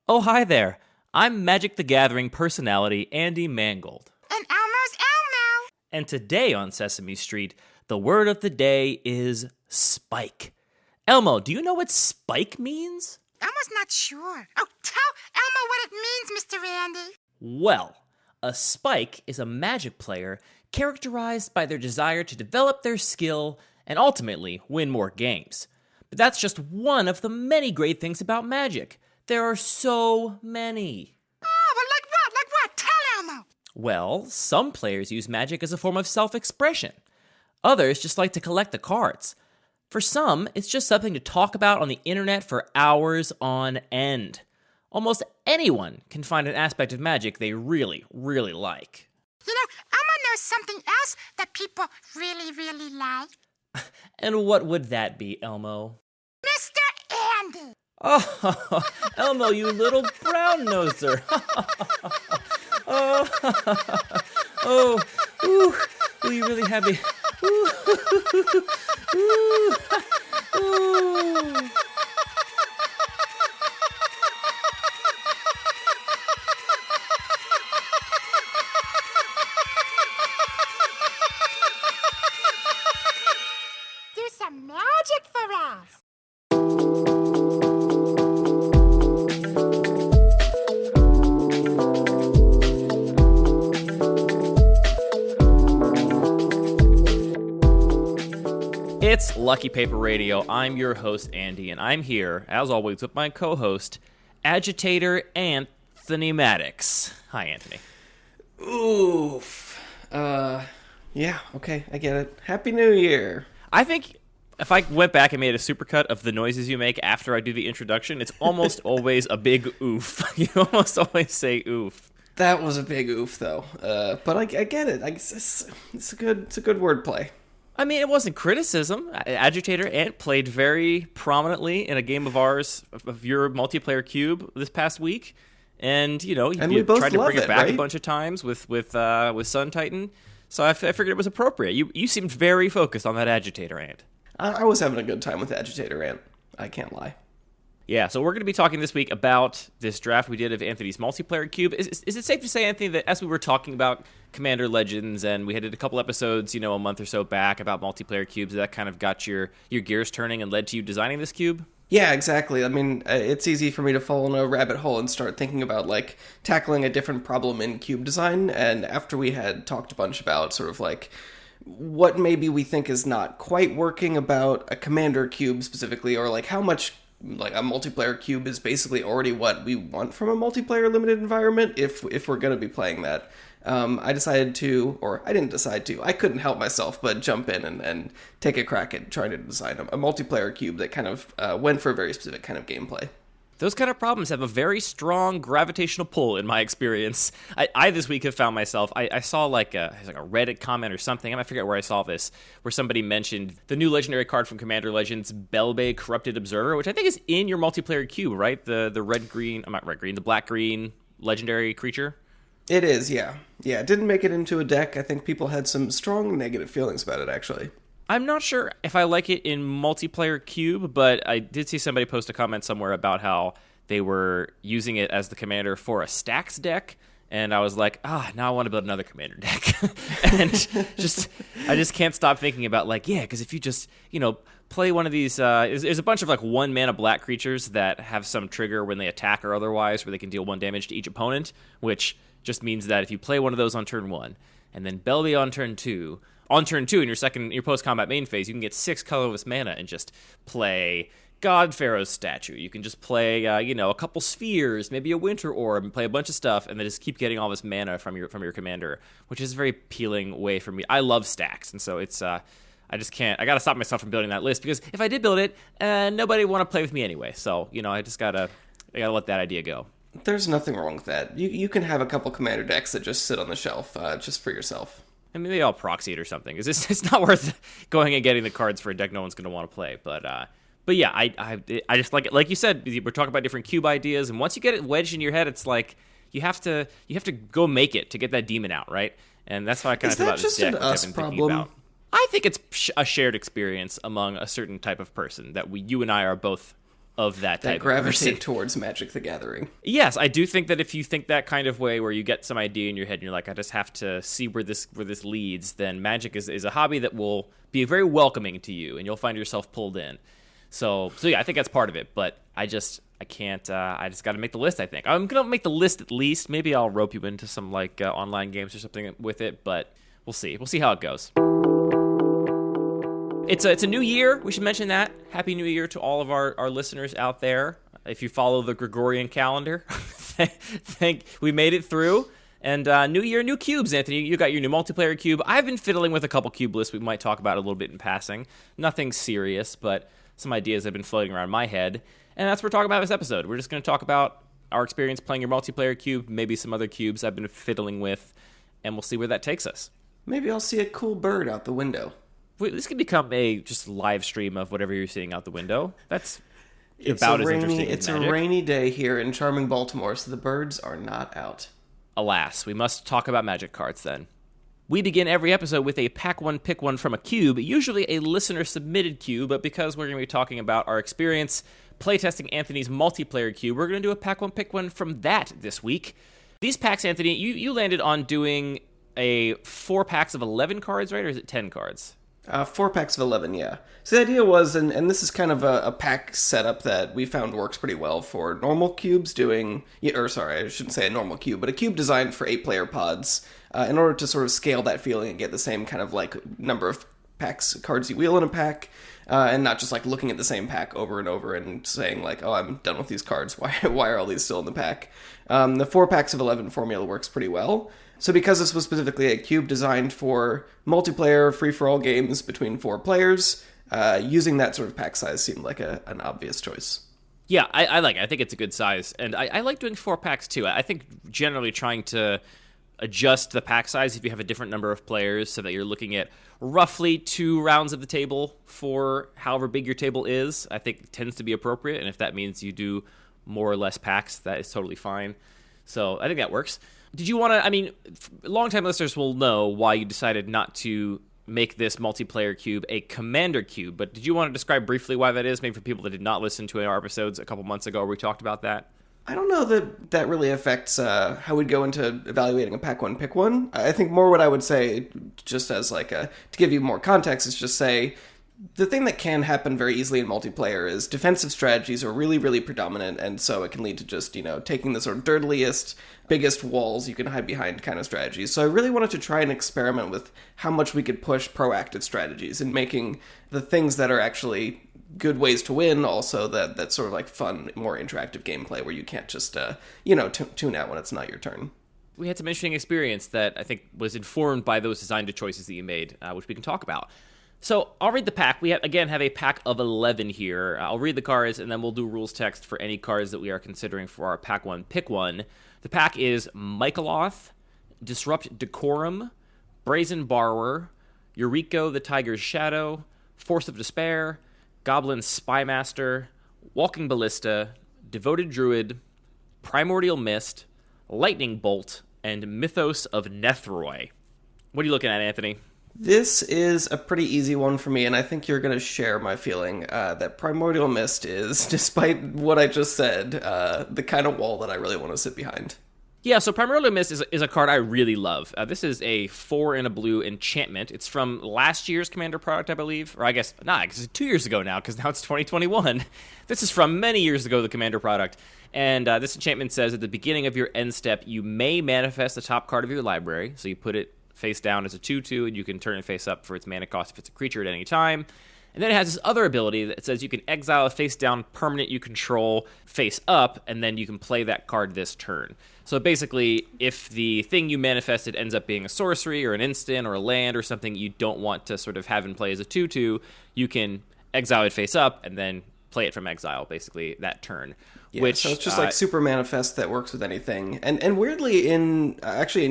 Oh, hi there. I'm Magic the Gathering personality Andy Mangold. And Elmo's Elmo. And today on Sesame Street, the word of the day is spike. Elmo, do you know what spike means? Elmo's not sure. Oh, tell Elmo what it means, Mr. Andy. Well, a spike is a Magic player characterized by their desire to develop their skill and ultimately win more games. But that's just one of the many great things about Magic. There are so many. Oh, well, like what? Like what? Tell Elmo. Well, some players use Magic as a form of self-expression. Others just like to collect the cards. For some, it's just something to talk about on the internet for hours on end. Almost anyone can find an aspect of Magic they really, really like. You know, Elmo knows something else that people really, really like. And what would that be, Elmo? Mr. Andy. Oh, Elmo, you little brown-noser. Oh, ooh, you really have me. Ooh, ooh, ooh. Do some magic for us. It's Lucky Paper Radio. I'm your host, Andy, and I'm here, as always, with my co-host, Agitator Anthony Maddox. Hi, Anthony. Oof. Yeah, okay, I get it. Happy New Year. I think if I went back and made a supercut of the noises you make after I do the introduction, it's almost always a big oof. You almost always say oof. That was a big oof, though. But I get it. It's a good wordplay. I mean, it wasn't criticism. Agitator Ant played very prominently in a game of ours, of your multiplayer cube this past week. And, you know, you tried to bring it back, right? A bunch of times with Sun Titan. So I figured it was appropriate. You seemed very focused on that Agitator Ant. I was having a good time with Agitator Ant. I can't lie. Yeah, so we're going to be talking this week about this draft we did of Anthony's multiplayer cube. Is it safe to say, Anthony, that as we were talking about Commander Legends and we had a couple episodes, a month or so back about multiplayer cubes, that kind of got your gears turning and led to you designing this cube? Yeah, exactly. I mean, it's easy for me to fall in a rabbit hole and start thinking about, tackling a different problem in cube design. And after we had talked a bunch about sort of, what maybe we think is not quite working about a Commander cube specifically, or, how much a multiplayer cube is basically already what we want from a multiplayer limited environment if we're going to be playing that. I decided to, or I didn't decide to, I couldn't help myself but jump in and take a crack at trying to design a multiplayer cube that kind of went for a very specific kind of gameplay. Those kind of problems have a very strong gravitational pull in my experience. I this week have found myself, I saw a Reddit comment or something, I forget where I saw this, where somebody mentioned the new legendary card from Commander Legends, Belbay Corrupted Observer, which I think is in your multiplayer cube, right? The the black-green legendary creature? It is, yeah. Yeah, it didn't make it into a deck. I think people had some strong negative feelings about it, actually. I'm not sure if I like it in multiplayer cube, but I did see somebody post a comment somewhere about how they were using it as the commander for a stacks deck, and I was like, now I want to build another commander deck. And I just can't stop thinking about, because if you just, play one of these, there's a bunch of 1 mana black creatures that have some trigger when they attack or otherwise, where they can deal 1 damage to each opponent, which just means that if you play one of those on turn 1, and then Belby on turn 2, in your post-combat main phase, you can get 6 colorless mana and just play God Pharaoh's statue. You can just play, a couple spheres, maybe a winter orb, and play a bunch of stuff, and then just keep getting all this mana from your commander, which is a very appealing way for me. I love stacks, and so it's I just can't. I got to stop myself from building that list, because if I did build it, nobody would want to play with me anyway. So I just gotta let that idea go. There's nothing wrong with that. You can have a couple commander decks that just sit on the shelf just for yourself. I mean, they all proxy it or something. It's not worth going and getting the cards for a deck no one's going to want to play. But yeah, I just like it. Like you said, we're talking about different cube ideas, and once you get it wedged in your head, it's like you have to go make it to get that demon out, right? And that's how I kind of feel about this deck, which I've been thinking about. I think it's a shared experience among a certain type of person that you and I are both of that type that gravitate of person. towards Magic the Gathering. Yes, I do think that if you think that kind of way, where you get some idea in your head and you're like, I just have to see where this leads, then Magic is a hobby that will be very welcoming to you, and you'll find yourself pulled in. So yeah, I think that's part of it. But I can't. I just got to make the list. I think I'm gonna make the list at least. Maybe I'll rope you into some like online games or something with it. But we'll see. We'll see how it goes. It's a new year. We should mention that. Happy New Year to all of our listeners out there. If you follow the Gregorian calendar, we made it through. And new year, new cubes, Anthony. You got your new multiplayer cube. I've been fiddling with a couple cube lists we might talk about a little bit in passing. Nothing serious, but some ideas have been floating around my head. And that's what we're talking about this episode. We're just going to talk about our experience playing your multiplayer cube, maybe some other cubes I've been fiddling with, and we'll see where that takes us. Maybe I'll see a cool bird out the window. Wait, this could become a just live stream of whatever you're seeing out the window. That's about as interesting as It's Magic. a rainy day here in charming Baltimore, so the birds are not out. Alas, we must talk about Magic cards then. We begin every episode with a pack one, pick one from a cube, usually a listener-submitted cube, but because we're going to be talking about our experience playtesting Anthony's multiplayer cube, we're going to do a pack one, pick one from that this week. These packs, Anthony, you landed on doing a 4 packs of 11 cards, right? Or is it 10 cards? 4 packs of 11, yeah. So the idea was, and this is kind of a pack setup that we found works pretty well for normal cubes doing, or sorry, I shouldn't say a normal cube, but a cube designed for 8-player pods in order to sort of scale that feeling and get the same kind of like number of cards you wheel in a pack, and not just like looking at the same pack over and over and saying like, oh, I'm done with these cards. Why are all these still in the pack? The 4 packs of 11 formula works pretty well. So because this was specifically a cube designed for multiplayer, free-for-all games between 4 players, using that sort of pack size seemed like an obvious choice. Yeah, I like it. I think it's a good size. And I like doing 4 packs too. I think generally trying to adjust the pack size if you have a different number of players so that you're looking at roughly 2 rounds of the table for however big your table is, I think tends to be appropriate. And if that means you do more or less packs, that is totally fine. So I think that works. Did you want to, I mean, longtime listeners will know why you decided not to make this multiplayer cube a commander cube, but did you want to describe briefly why that is, maybe for people that did not listen to our episodes a couple months ago where we talked about that? I don't know that really affects how we'd go into evaluating a pack one, pick one. I think more what I would say, just as like to give you more context, is just say, the thing that can happen very easily in multiplayer is defensive strategies are really, really predominant, and so it can lead to just, taking the sort of dirtiest, biggest walls you can hide behind kind of strategies. So I really wanted to try and experiment with how much we could push proactive strategies and making the things that are actually good ways to win also that sort of like fun, more interactive gameplay where you can't just, tune out when it's not your turn. We had some interesting experience that I think was informed by those design choices that you made, which we can talk about. So I'll read the pack. We have a pack of 11 here. I'll read the cards, and then we'll do rules text for any cards that we are considering for our pack one, pick one. The pack is Michaeloth, Disrupt Decorum, Brazen Borrower, Eureka the Tiger's Shadow, Force of Despair, Goblin Spymaster, Walking Ballista, Devoted Druid, Primordial Mist, Lightning Bolt, and Mythos of Nethroi. What are you looking at, Anthony? This is a pretty easy one for me, and I think you're going to share my feeling that Primordial Mist is, despite what I just said, the kind of wall that I really want to sit behind. Yeah, so Primordial Mist is a card I really love. This is a 4 and a blue enchantment. It's from last year's Commander product, I believe. Or I guess, because it's 2 years ago now, because now it's 2021. This is from many years ago, the Commander product. And this enchantment says, at the beginning of your end step, you may manifest the top card of your library. So you put it face down as a 2/2, and you can turn it face up for its mana cost if it's a creature at any time. And then it has this other ability that says you can exile a face down permanent you control face up, and then you can play that card this turn. So basically, if the thing you manifested ends up being a sorcery or an instant or a land or something you don't want to sort of have in play as a 2/2, you can exile it face up and then play it from exile, basically, that turn. Yeah, so it's just like super manifest that works with anything. And weirdly, in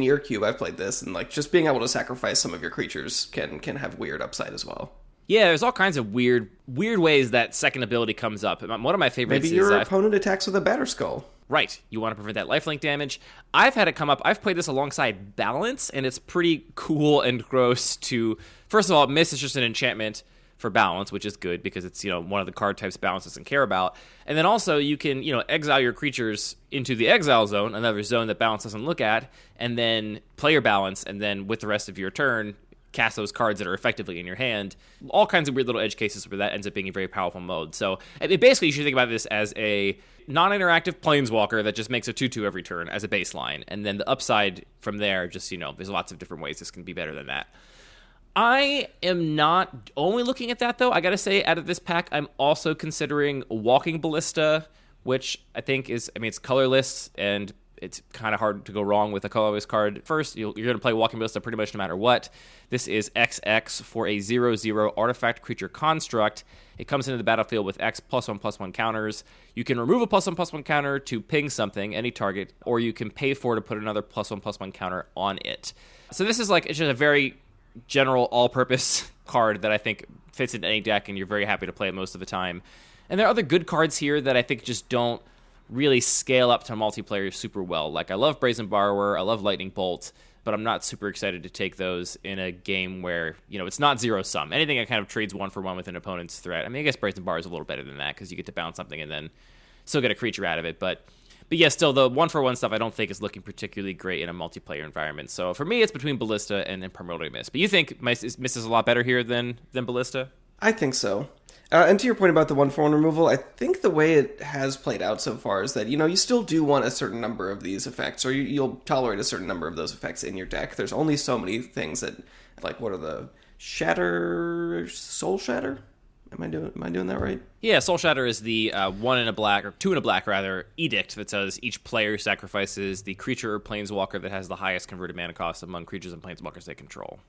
your cube, I've played this, and like just being able to sacrifice some of your creatures can have weird upside as well. Yeah, there's all kinds of weird ways that second ability comes up. One of my favorites Maybe your opponent attacks with a Batterskull. Right. You want to prevent that lifelink damage. I've had it come up. I've played this alongside Balance, and it's pretty cool and gross to... First of all, Miss is just an enchantment. for balance, which is good because it's, one of the card types balance doesn't care about. And then also you can, exile your creatures into the exile zone, another zone that balance doesn't look at, and then play your balance, and then with the rest of your turn, cast those cards that are effectively in your hand. All kinds of weird little edge cases where that ends up being a very powerful mode. So basically you should think about this as a non-interactive planeswalker that just makes a 2/2 every turn as a baseline. And then the upside from there, just, there's lots of different ways this can be better than that. I am not only looking at that, though. I gotta say, out of this pack, I'm also considering Walking Ballista, which I think is, it's colorless, and it's kind of hard to go wrong with a colorless card. First, you're going to play Walking Ballista pretty much no matter what. This is XX for a 0/0 artifact creature construct. It comes into the battlefield with X +1/+1 counters. You can remove a +1/+1 counter to ping something, any target, or you can pay for to put another +1/+1 counter on it. So this is it's just a very general all-purpose card that I think fits into any deck, and you're very happy to play it most of the time. And there are other good cards here that I think just don't really scale up to multiplayer super well. Like, I love Brazen Borrower, I love Lightning Bolt, but I'm not super excited to take those in a game where, it's not zero-sum. Anything that kind of trades 1-for-1 with an opponent's threat. I guess Brazen Borrower is a little better than that, because you get to bounce something and then still get a creature out of it, but yeah, still, the 1-for-1 stuff I don't think is looking particularly great in a multiplayer environment. So for me, it's between Ballista and Primordial Mist. But you think Mist is a lot better here than Ballista? I think so. And to your point about the 1-for-1 removal, I think the way it has played out so far is that, you still do want a certain number of these effects, or you'll tolerate a certain number of those effects in your deck. There's only so many things that, what are the Soul Shatter? Am I doing that right? Yeah, Soul Shatter is the 1 in a black, or 2 in a black rather, edict that says each player sacrifices the creature or planeswalker that has the highest converted mana cost among creatures and planeswalkers they control.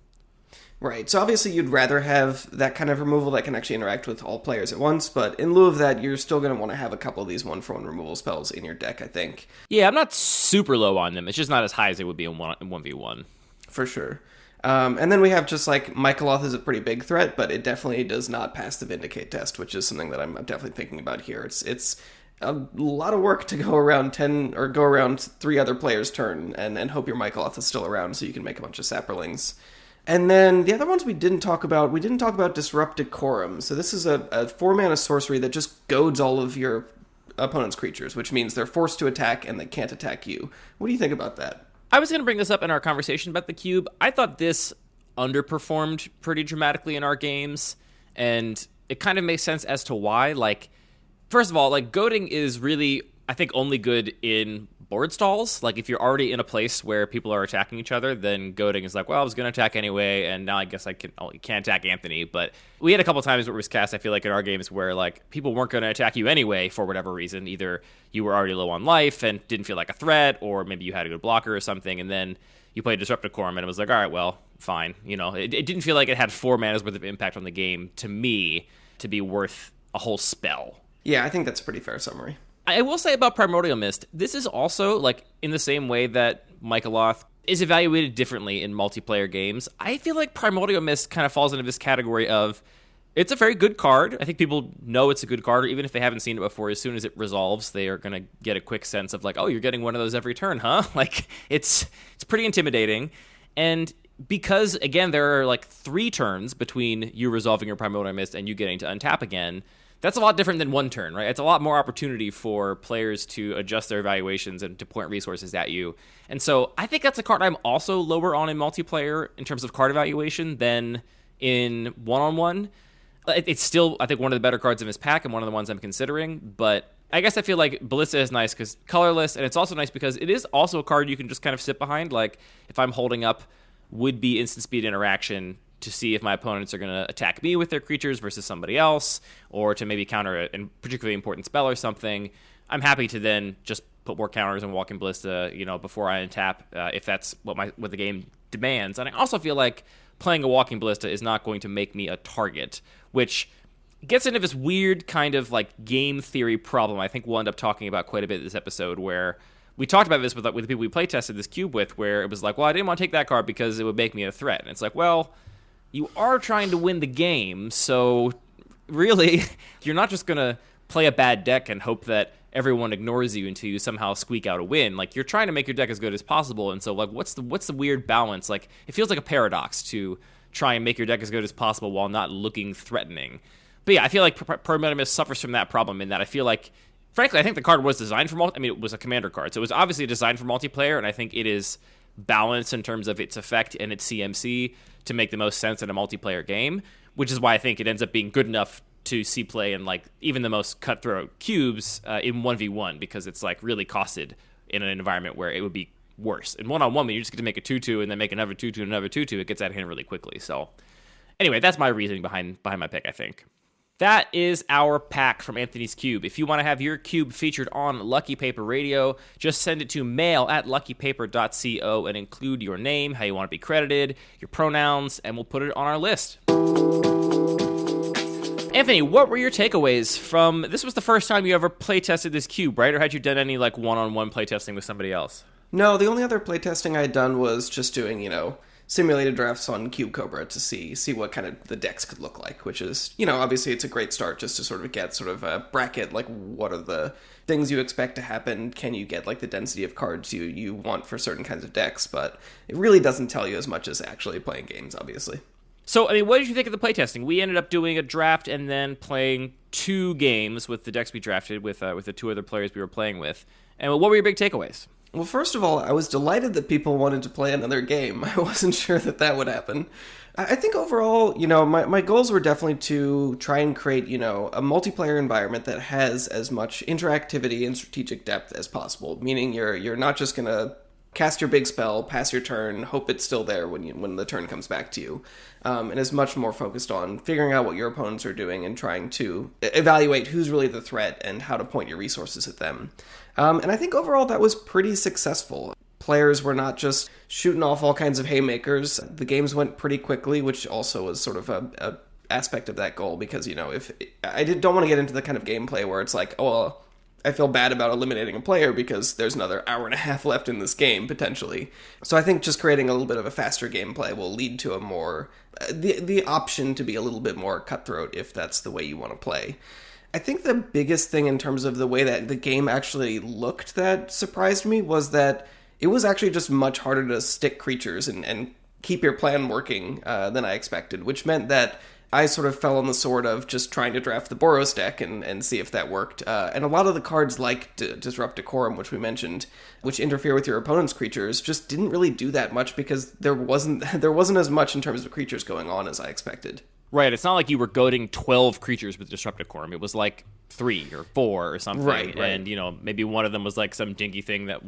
Right, so obviously you'd rather have that kind of removal that can actually interact with all players at once, but in lieu of that, you're still going to want to have a couple of these 1-for-1 removal spells in your deck, I think. Yeah, I'm not super low on them. It's just not as high as they would be in 1v1. For sure. And then we have just Mycoloth is a pretty big threat, but it definitely does not pass the Vindicate test, which is something that I'm definitely thinking about here. It's a lot of work to go around 3 other players' turn and hope your Mycoloth is still around so you can make a bunch of Saproings. And then the other ones we didn't talk about Disrupt Decorum. So this is a 4-mana sorcery that just goads all of your opponent's creatures, which means they're forced to attack and they can't attack you. What do you think about that? I was going to bring this up in our conversation about the Cube. I thought this underperformed pretty dramatically in our games, and it kind of makes sense as to why. First of all, goading is really, I think, only good in board stalls. If you're already in a place where people are attacking each other, then goading is I was going to attack anyway, and now I guess you can't attack Anthony. But we had a couple times where it was cast, I feel in our games where people weren't going to attack you anyway for whatever reason. Either you were already low on life and didn't feel like a threat, or maybe you had a good blocker or something, and then you played Disrupt Decorum and it was all right, well, fine. It didn't feel like it had 4 mana's worth of impact on the game to me to be worth a whole spell. Yeah, I think that's a pretty fair summary. I will say about Primordial Mist, this is also, in the same way that Mycoloth is evaluated differently in multiplayer games. I feel like Primordial Mist kind of falls into this category of, it's a very good card. I think people know it's a good card, or even if they haven't seen it before, as soon as it resolves, they are going to get a quick sense of, oh, you're getting one of those every turn, huh? It's pretty intimidating. And because, again, there are 3 turns between you resolving your Primordial Mist and you getting to untap again, that's a lot different than 1 turn, right? It's a lot more opportunity for players to adjust their evaluations and to point resources at you. And so I think that's a card I'm also lower on in multiplayer in terms of card evaluation than in one-on-one. It's still, I think, one of the better cards in this pack and one of the ones I'm considering, but I guess I feel like Ballista is nice because colorless, and it's also nice because it is also a card you can just kind of sit behind. If I'm holding up would-be instant speed interaction to see if my opponents are going to attack me with their creatures versus somebody else, or to maybe counter a particularly important spell or something, I'm happy to then just put more counters on Walking Ballista, before I untap, if that's what the game demands. And I also feel like playing a Walking Ballista is not going to make me a target, which gets into this weird kind of game theory problem I think we'll end up talking about quite a bit this episode, where we talked about this with the people we play tested this cube with, where it was well, I didn't want to take that card because it would make me a threat. And it's well, you are trying to win the game, so really, you're not just going to play a bad deck and hope that everyone ignores you until you somehow squeak out a win. You're trying to make your deck as good as possible, and so, what's the weird balance? It feels like a paradox to try and make your deck as good as possible while not looking threatening. But yeah, I feel like Pro Minimus suffers from that problem in that I feel like, frankly, I think the card was designed for it was a commander card, so it was obviously designed for multiplayer, and I think it is balanced in terms of its effect and its CMC to make the most sense in a multiplayer game, which is why I think it ends up being good enough to see play in like even the most cutthroat cubes in 1v1, because it's like really costed in an environment where it would be worse. In one-on-one, when you just get to make a 2-2 and then make another 2-2 and another 2-2, it gets out of hand really quickly. So anyway, that's my reasoning behind my pick, I think. That is our pack from Anthony's Cube. If you want to have your cube featured on Lucky Paper Radio, just send it to mail@luckypaper.co and include your name, how you want to be credited, your pronouns, and we'll put it on our list. Anthony, what were your takeaways from... This was the first time you ever playtested this cube, right? Or had you done any like one-on-one playtesting with somebody else? No, the only other playtesting I had done was just doing, simulated drafts on Cube Cobra to see what kind of the decks could look like, which is, obviously it's a great start just to sort of get sort of a bracket, like what are the things you expect to happen, can you get like the density of cards you want for certain kinds of decks, but it really doesn't tell you as much as actually playing games, obviously. So, what did you think of the playtesting? We ended up doing a draft and then playing 2 games with the decks we drafted with the 2 other players we were playing with. And what were your big takeaways? Well, first of all, I was delighted that people wanted to play another game. I wasn't sure that would happen. I think overall, my goals were definitely to try and create, a multiplayer environment that has as much interactivity and strategic depth as possible. Meaning you're not just going to cast your big spell, pass your turn, hope it's still there when the turn comes back to you. And is much more focused on figuring out what your opponents are doing and trying to evaluate who's really the threat and how to point your resources at them. And I think overall that was pretty successful. Players were not just shooting off all kinds of haymakers. The games went pretty quickly, which also was sort of a aspect of that goal, because, if I don't want to get into the kind of gameplay where it's like, oh, well, I feel bad about eliminating a player because there's another hour and a half left in this game, potentially. So I think just creating a little bit of a faster gameplay will lead to a more... the option to be a little bit more cutthroat if that's the way you want to play. I think the biggest thing in terms of the way that the game actually looked that surprised me was that it was actually just much harder to stick creatures and keep your plan working than I expected, which meant that I sort of fell on the sword of just trying to draft the Boros deck and see if that worked. And a lot of the cards like Disrupt Decorum, which we mentioned, which interfere with your opponent's creatures, just didn't really do that much because there wasn't as much in terms of creatures going on as I expected. Right, it's not like you were goading 12 creatures with Disrupt Decorum. It was like 3 or 4 or something. Right. And, maybe one of them was like some dinky thing that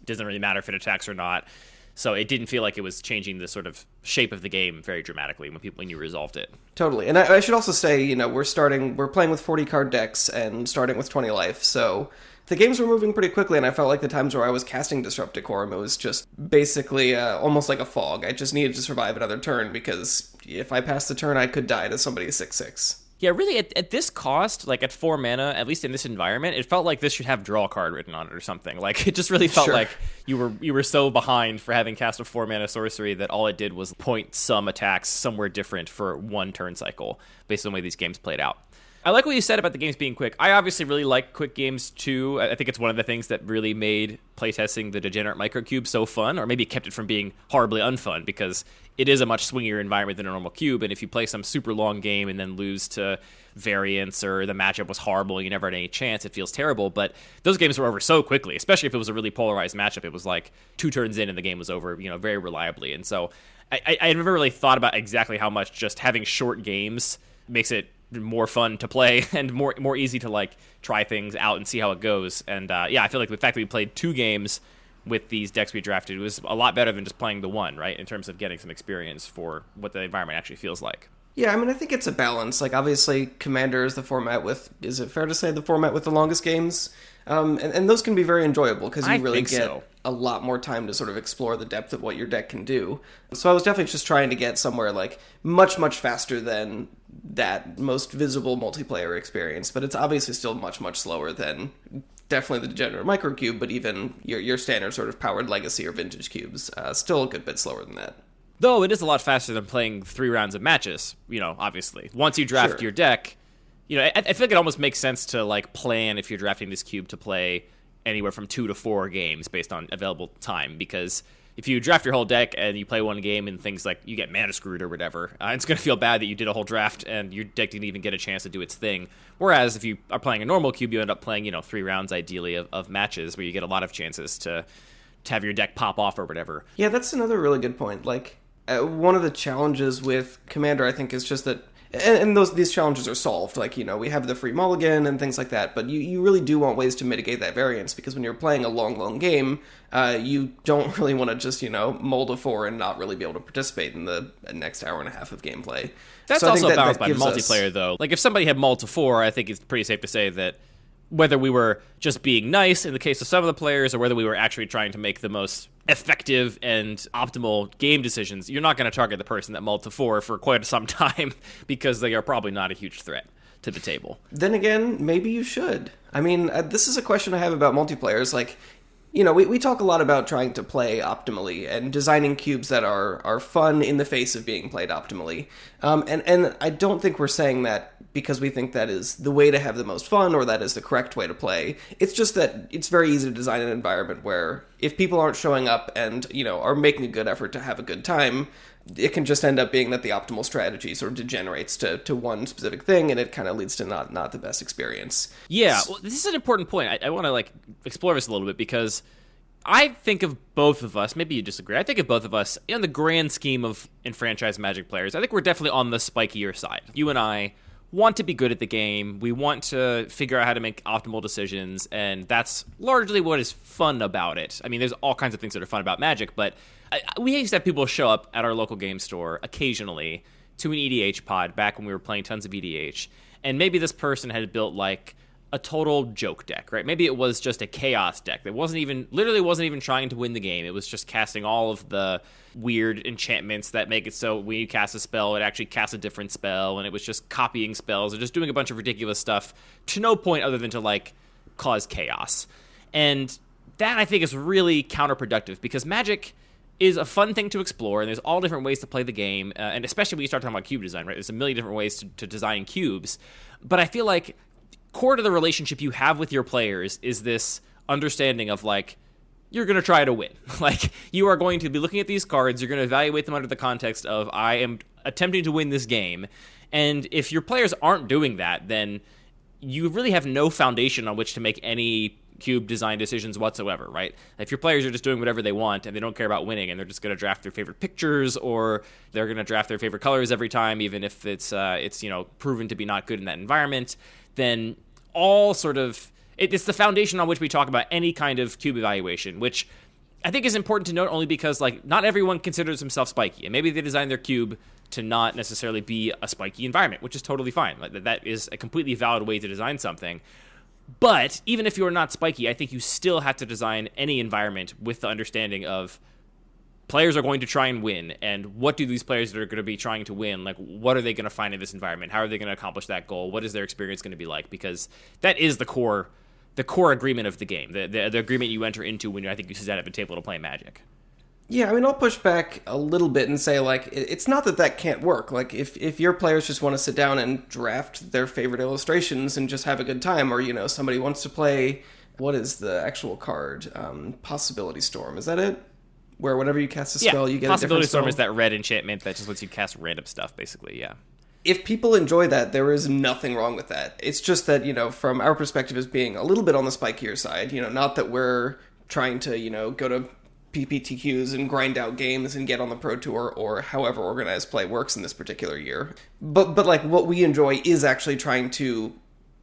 doesn't really matter if it attacks or not. So it didn't feel like it was changing the sort of shape of the game very dramatically when you resolved it. Totally. And I should also say, we're playing with 40 card decks and starting with 20 life. So the games were moving pretty quickly, and I felt like the times where I was casting Disrupt Decorum, it was just basically almost like a fog. I just needed to survive another turn because if I passed the turn, I could die to somebody's 6/6. Yeah, really, at this cost, like at 4 mana, at least in this environment, it felt like this should have draw card written on it or something. Like, it just really felt like you were so behind for having cast a 4 mana sorcery that all it did was point some attacks somewhere different for one turn cycle, based on the way these games played out. I like what you said about the games being quick. I obviously really like quick games too. I think it's one of the things that really made playtesting the Degenerate Microcube so fun, or maybe kept it from being horribly unfun, because it is a much swingier environment than a normal cube, and if you play some super long game and then lose to variance or the matchup was horrible and you never had any chance, it feels terrible. But those games were over so quickly, especially if it was a really polarized matchup. It was like 2 turns in and the game was over, very reliably. And so I never really thought about exactly how much just having short games makes it more fun to play and more easy to like try things out and see how it goes. And I feel like the fact that we played 2 games with these decks we drafted was a lot better than just playing the one, right, in terms of getting some experience for what the environment actually feels like. Yeah, I think it's a balance. Like, obviously, Commander is the format is it fair to say the format with the longest games? And those can be very enjoyable because you really get a lot more time to sort of explore the depth of what your deck can do. So I was definitely just trying to get somewhere like much, much faster than that most visible multiplayer experience, but it's obviously still much, much slower than definitely the Degenerate Microcube, but even your standard sort of powered Legacy or Vintage cubes, still a good bit slower than that. Though it is a lot faster than playing 3 rounds of matches, obviously. Once you draft your deck, I feel like it almost makes sense to like plan if you're drafting this cube to play anywhere from 2 to 4 games based on available time, because if you draft your whole deck and you play one game and things like you get mana screwed or whatever, it's going to feel bad that you did a whole draft and your deck didn't even get a chance to do its thing. Whereas if you are playing a normal cube, you end up playing, 3 rounds ideally of matches where you get a lot of chances to have your deck pop off or whatever. Yeah, that's another really good point. Like, one of the challenges with Commander, I think, is just that, and these challenges are solved. Like, we have the free mulligan and things like that, but you really do want ways to mitigate that variance, because when you're playing a long game, you don't really want to just, mold a 4 and not really be able to participate in the next hour and a half of gameplay. That's so also balanced by multiplayer, though. Like, if somebody had mull to 4, I think it's pretty safe to say that whether we were just being nice in the case of some of the players or whether we were actually trying to make the most effective and optimal game decisions, you're not going to target the person that mulled to 4 for quite some time because they are probably not a huge threat to the table. Then again, maybe you should. I mean, this is a question I have about multiplayers. Like, we talk a lot about trying to play optimally and designing cubes that are fun in the face of being played optimally. And I don't think we're saying that because we think that is the way to have the most fun or that is the correct way to play. It's just that it's very easy to design an environment where if people aren't showing up and, are making a good effort to have a good time, it can just end up being that the optimal strategy sort of degenerates to one specific thing, and it kind of leads to not the best experience. Yeah, well, this is an important point. I want to explore this a little bit, because I think of both of us, maybe you disagree, I think of both of us in the grand scheme of enfranchised Magic players. I think we're definitely on the spikier side. You and I want to be good at the game. We want to figure out how to make optimal decisions, and that's largely what is fun about it. I mean, there's all kinds of things that are fun about Magic, but we used to have people show up at our local game store occasionally to an EDH pod back when we were playing tons of EDH, and maybe this person had built a total joke deck, right? Maybe it was just a chaos deck that wasn't even trying to win the game. It was just casting all of the weird enchantments that make it so when you cast a spell, it actually casts a different spell, and it was just copying spells or just doing a bunch of ridiculous stuff to no point other than to cause chaos. And that, I think, is really counterproductive, because Magic is a fun thing to explore, and there's all different ways to play the game, and especially when you start talking about cube design, right? There's a million different ways to design cubes, but I feel like core to the relationship you have with your players is this understanding of you're going to try to win. You are going to be looking at these cards, you're going to evaluate them under the context of, I am attempting to win this game. And if your players aren't doing that, then you really have no foundation on which to make any cube design decisions whatsoever, right? If your players are just doing whatever they want and they don't care about winning, and they're just going to draft their favorite pictures, or they're going to draft their favorite colors every time, even if it's proven to be not good in that environment, then all sort of it's the foundation on which we talk about any kind of cube evaluation, which I think is important to note only because not everyone considers himself spiky, and maybe they design their cube to not necessarily be a spiky environment, which is totally fine. That is a completely valid way to design something. But even if you're not spiky, I think you still have to design any environment with the understanding of players are going to try and win, and what do these players that are going to be trying to win, what are they going to find in this environment? How are they going to accomplish that goal? What is their experience going to be like? Because that is the core agreement of the game, the agreement you enter into when I think you sit down at a table to play Magic. Yeah, I mean, I'll push back a little bit and say, it's not that can't work. If your players just want to sit down and draft their favorite illustrations and just have a good time, or, somebody wants to play, what is the actual card? Possibility Storm, is that it? Where whenever you cast a spell, you get a different spell? Possibility Storm is that red enchantment that just lets you cast random stuff, basically, yeah. If people enjoy that, there is nothing wrong with that. It's just that, from our perspective as being a little bit on the spikier side, not that we're trying to, go to PPTQs and grind out games and get on the Pro Tour, or however organized play works in this particular year. But what we enjoy is actually trying to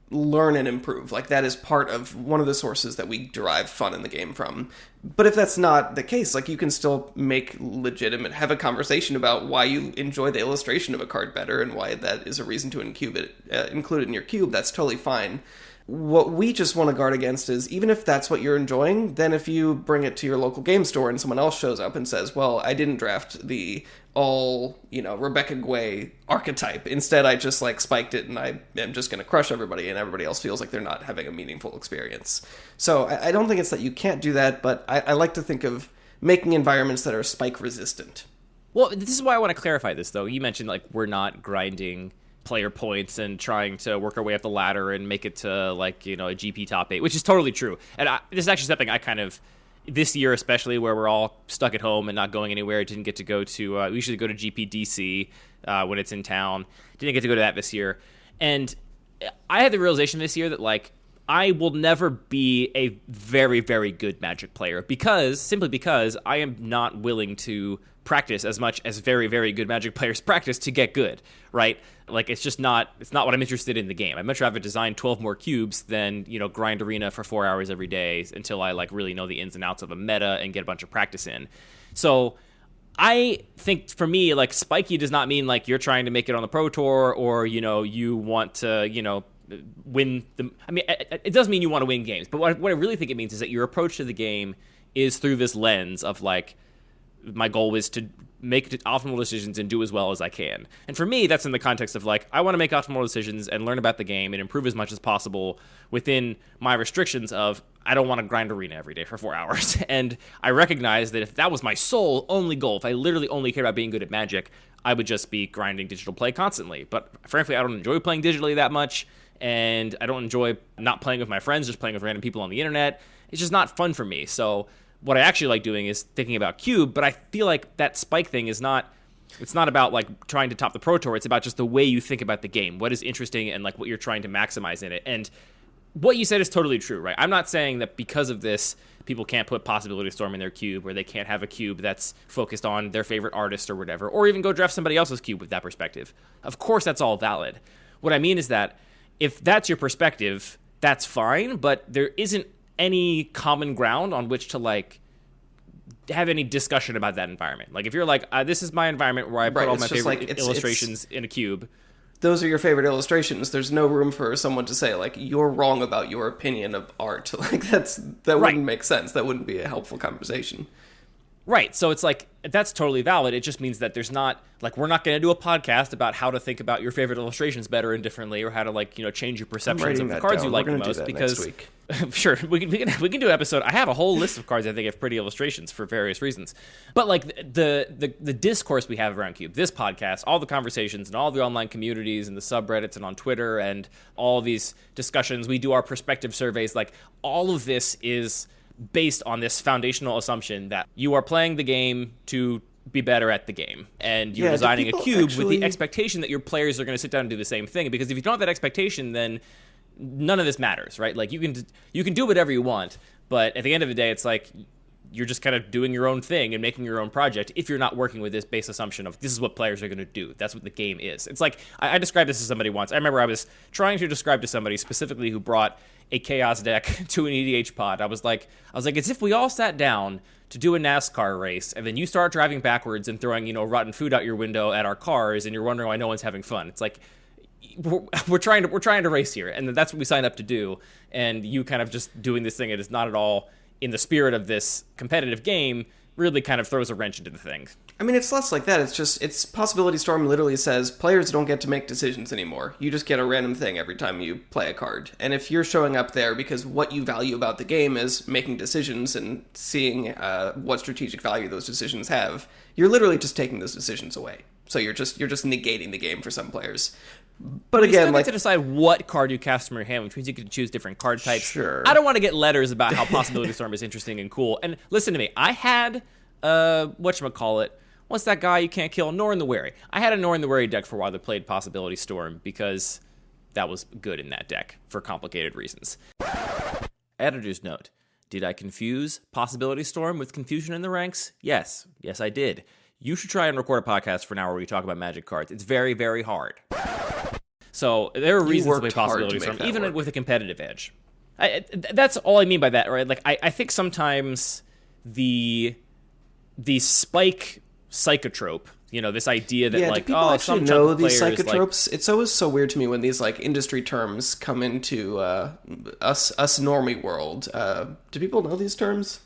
learn and improve. That is part of one of the sources that we derive fun in the game from. But if that's not the case, you can still have a conversation about why you enjoy the illustration of a card better and why that is a reason to include it in your cube. That's totally fine. What we just want to guard against is, even if that's what you're enjoying, then if you bring it to your local game store and someone else shows up and says, well, I didn't draft the all, Rebecca Gway archetype. Instead, I just spiked it and I am just going to crush everybody, and everybody else feels like they're not having a meaningful experience. So I don't think it's that you can't do that, but I like to think of making environments that are spike resistant. Well, this is why I want to clarify this, though. You mentioned we're not grinding player points and trying to work our way up the ladder and make it to like, you know, a GP top 8, which is totally true. And this is actually something I kind of, this year especially, where we're all stuck at home and not going anywhere, didn't get to go to, we usually go to GPDC when it's in town. Didn't get to go to that this year. And I had the realization this year that, like, I will never be a very, very good Magic player simply because I am not willing to practice as much as very, very good Magic players practice to get good, right? Like, it's not what I'm interested in the game. I'd much rather design 12 more cubes than, you know, grind Arena for 4 hours every day until I, like, really know the ins and outs of a meta and get a bunch of practice in. So I think for me, like, spiky does not mean, like, you're trying to make it on the Pro Tour or, you know, you want to, you know, win the, I mean, it does mean you want to win games, but what I really think it means is that your approach to the game is through this lens of, like, my goal is to make optimal decisions and do as well as I can. And for me, that's in the context of, like, I want to make optimal decisions and learn about the game and improve as much as possible within my restrictions of, I don't want to grind Arena every day for 4 hours. And I recognize that if that was my sole only goal, if I literally only cared about being good at Magic, I would just be grinding digital play constantly. But frankly, I don't enjoy playing digitally that much, and I don't enjoy not playing with my friends, just playing with random people on the internet. It's just not fun for me. So what I actually like doing is thinking about Cube, but I feel like that spike thing is not, it's not about, like, trying to top the Pro Tour. It's about just the way you think about the game, what is interesting, and, like, what you're trying to maximize in it. And what you said is totally true, right? I'm not saying that because of this, people can't put Possibility Storm in their cube, or they can't have a cube that's focused on their favorite artist or whatever, or even go draft somebody else's cube with that perspective. Of course, that's all valid. What I mean is that if that's your perspective, that's fine, but there isn't any common ground on which to, like, have any discussion about that environment. Like, if you're like, this is my environment where I put all my favorite, like, illustrations in a cube. Those are your favorite illustrations. There's no room for someone to say, like, you're wrong about your opinion of art. Like, that wouldn't make sense. That wouldn't be a helpful conversation. Right. So it's like, that's totally valid. It just means that there's not, like, we're not going to do a podcast about how to think about your favorite illustrations better and differently, or how to, like, you know, change your perceptions of the cards you like the most. Because sure, we can do an episode. I have a whole list of cards I think have pretty illustrations for various reasons. But, like, the discourse we have around Cube, this podcast, all the conversations and all the online communities and the subreddits and on Twitter and all these discussions, we do our perspective surveys, like, all of this is based on this foundational assumption that you are playing the game to be better at the game, and you're designing a cube with the expectation that your players are going to sit down and do the same thing. Because if you don't have that expectation, then none of this matters, right? Like, you can do whatever you want, but at the end of the day, it's like you're just kind of doing your own thing and making your own project if you're not working with this base assumption of this is what players are going to do. That's what the game is. It's like, I described this to somebody once. I remember I was trying to describe to somebody specifically who brought a Chaos deck to an EDH pod. I was like, it's if we all sat down to do a NASCAR race, and then you start driving backwards and throwing, you know, rotten food out your window at our cars, and you're wondering why no one's having fun. It's like, we're trying to race here, and that's what we signed up to do. And you kind of just doing this thing that is not at all in the spirit of this competitive game really kind of throws a wrench into the thing. I mean, it's less like that. It's Possibility Storm literally says players don't get to make decisions anymore. You just get a random thing every time you play a card. And if you're showing up there because what you value about the game is making decisions and seeing what strategic value those decisions have, you're literally just taking those decisions away. So you're just negating the game for some players. But again, you still get to decide what card you cast from your hand, which means you can choose different card types. Sure. I don't want to get letters about how Possibility Storm is interesting and cool. And listen to me, I had whatchamacallit, what's that guy you can't kill? Norn the Wary. I had a Norn the Wary deck for a while that played Possibility Storm because that was good in that deck for complicated reasons. Editor's note. Did I confuse Possibility Storm with Confusion in the Ranks? Yes. Yes, I did. You should try and record a podcast for an hour where we talk about Magic cards. It's very, very hard. So there are reasons to play Possibility Storm, even with a competitive edge. That's all I mean by that, right? Like, I think sometimes the spike psychotrope, you know, this idea that, like, do people actually know these psychotropes? Like, it's always so weird to me when these, like, industry terms come into us normie world. Do people know these terms?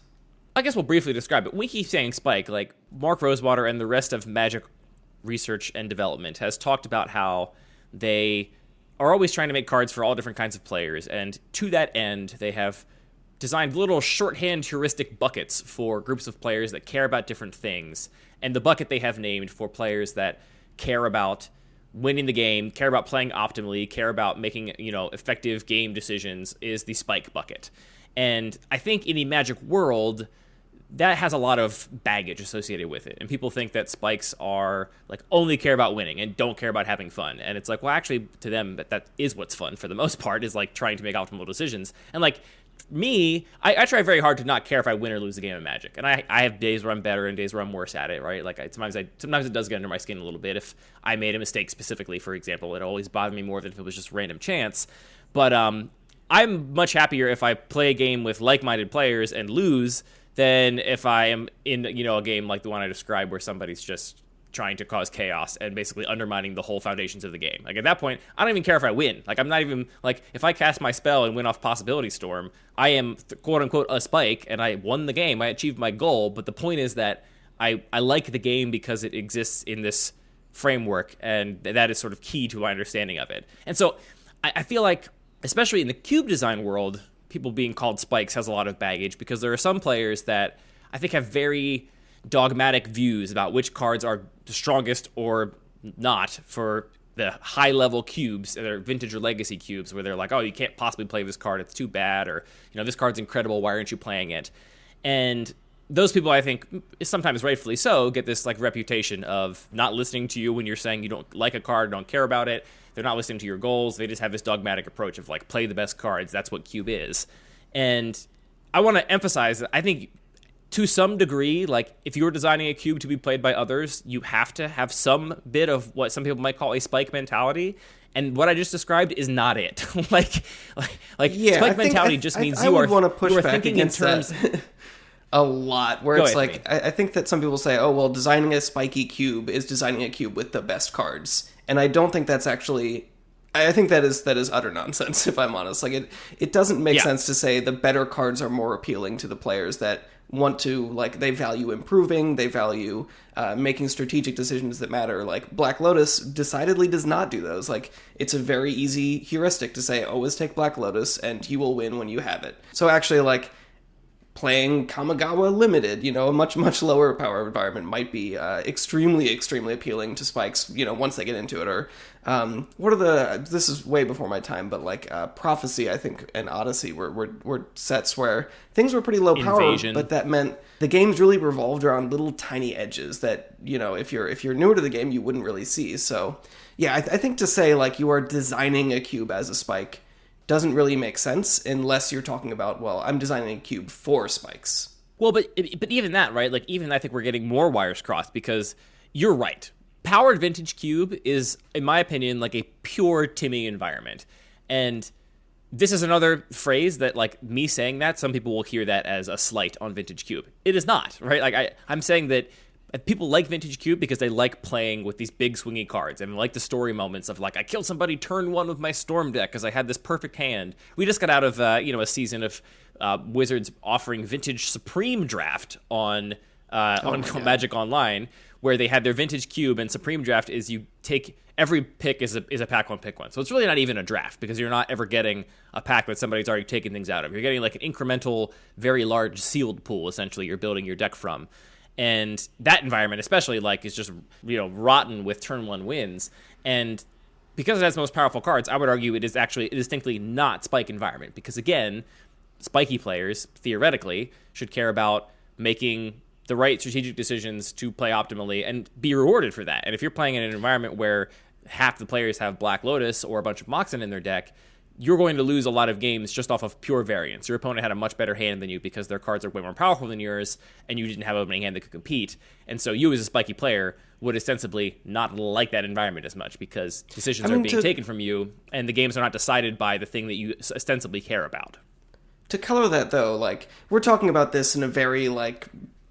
I guess we'll briefly describe it. We keep saying spike. Like, Mark Rosewater and the rest of Magic research and development has talked about how they are always trying to make cards for all different kinds of players, and to that end, they have designed little shorthand heuristic buckets for groups of players that care about different things, and the bucket they have named for players that care about winning the game, care about playing optimally, care about making, effective game decisions is the spike bucket. And I think in the Magic world, that has a lot of baggage associated with it. And people think that spikes are like only care about winning and don't care about having fun. And it's like, well, actually to them, that is what's fun for the most part, is like trying to make optimal decisions. And like me, I try very hard to not care if I win or lose a game of Magic. And I have days where I'm better and days where I'm worse at it, right? Like sometimes it does get under my skin a little bit. If I made a mistake specifically, for example, it always bothered me more than if it was just random chance. But I'm much happier if I play a game with like-minded players and lose than if I am in, a game like the one I described where somebody's just trying to cause chaos and basically undermining the whole foundations of the game. Like at that point, I don't even care if I win. Like I'm not even like, if I cast my spell and win off Possibility Storm, I am quote unquote a spike and I won the game. I achieved my goal. But the point is that I like the game because it exists in this framework, and that is sort of key to my understanding of it. And so I feel like, especially in the cube design world, people being called spikes has a lot of baggage, because there are some players that I think have very dogmatic views about which cards are the strongest or not for the high-level cubes, they're vintage or legacy cubes, where they're like, oh, you can't possibly play this card, it's too bad, or, this card's incredible, why aren't you playing it? And those people, I think, sometimes rightfully so, get this like reputation of not listening to you when you're saying you don't like a card, don't care about it. They're not listening to your goals. They just have this dogmatic approach of like, play the best cards. That's what cube is. And I want to emphasize that I think to some degree, like if you're designing a cube to be played by others, you have to have some bit of what some people might call a spike mentality. And what I just described is not it. like Yeah, spike mentality just means I would want to you push are back thinking against in terms that a lot. Where it's like, I think that some people say, oh, well, designing a spiky cube is designing a cube with the best cards. And I don't think that's actually... I think that is utter nonsense, if I'm honest. Like, it doesn't make sense to say the better cards are more appealing to the players that want to, like, they value improving, they value making strategic decisions that matter. Like, Black Lotus decidedly does not do those. Like, it's a very easy heuristic to say, always take Black Lotus, and you will win when you have it. So actually, like, playing Kamigawa Limited, a much, much lower power environment might be extremely, extremely appealing to spikes, once they get into it. Or this is way before my time, but like Prophecy, I think, and Odyssey were sets where things were pretty low power, Invasion. but that meant the games really revolved around little tiny edges that, if you're newer to the game, you wouldn't really see. So yeah, I think to say like you are designing a cube as a spike doesn't really make sense unless you're talking about, well, I'm designing a cube for spikes. Well, but even that, right? Like, even I think we're getting more wires crossed, because you're right. Powered Vintage Cube is, in my opinion, like a pure Timmy environment. And this is another phrase that, like, me saying that, some people will hear that as a slight on Vintage Cube. It is not, right? Like, I'm saying that people like Vintage Cube because they like playing with these big swingy cards and like the story moments of like, I killed somebody turn one with my Storm deck because I had this perfect hand. We just got out of a season of Wizards offering Vintage Supreme Draft on Magic Online, where they had their Vintage Cube, and Supreme Draft is you take every pick is a pack one, pick one. So it's really not even a draft, because you're not ever getting a pack that somebody's already taken things out of. You're getting like an incremental, very large sealed pool, essentially, you're building your deck from. And that environment, especially, like, is just, rotten with turn one wins. And because it has the most powerful cards, I would argue it is actually a distinctly not spike environment. Because, again, spiky players, theoretically, should care about making the right strategic decisions to play optimally and be rewarded for that. And if you're playing in an environment where half the players have Black Lotus or a bunch of Moxen in their deck, you're going to lose a lot of games just off of pure variance. Your opponent had a much better hand than you because their cards are way more powerful than yours, and you didn't have an opening hand that could compete. And so you, as a spiky player, would ostensibly not like that environment as much, because decisions are being taken from you, and the games are not decided by the thing that you ostensibly care about. To color that, though, like, we're talking about this in a very, like,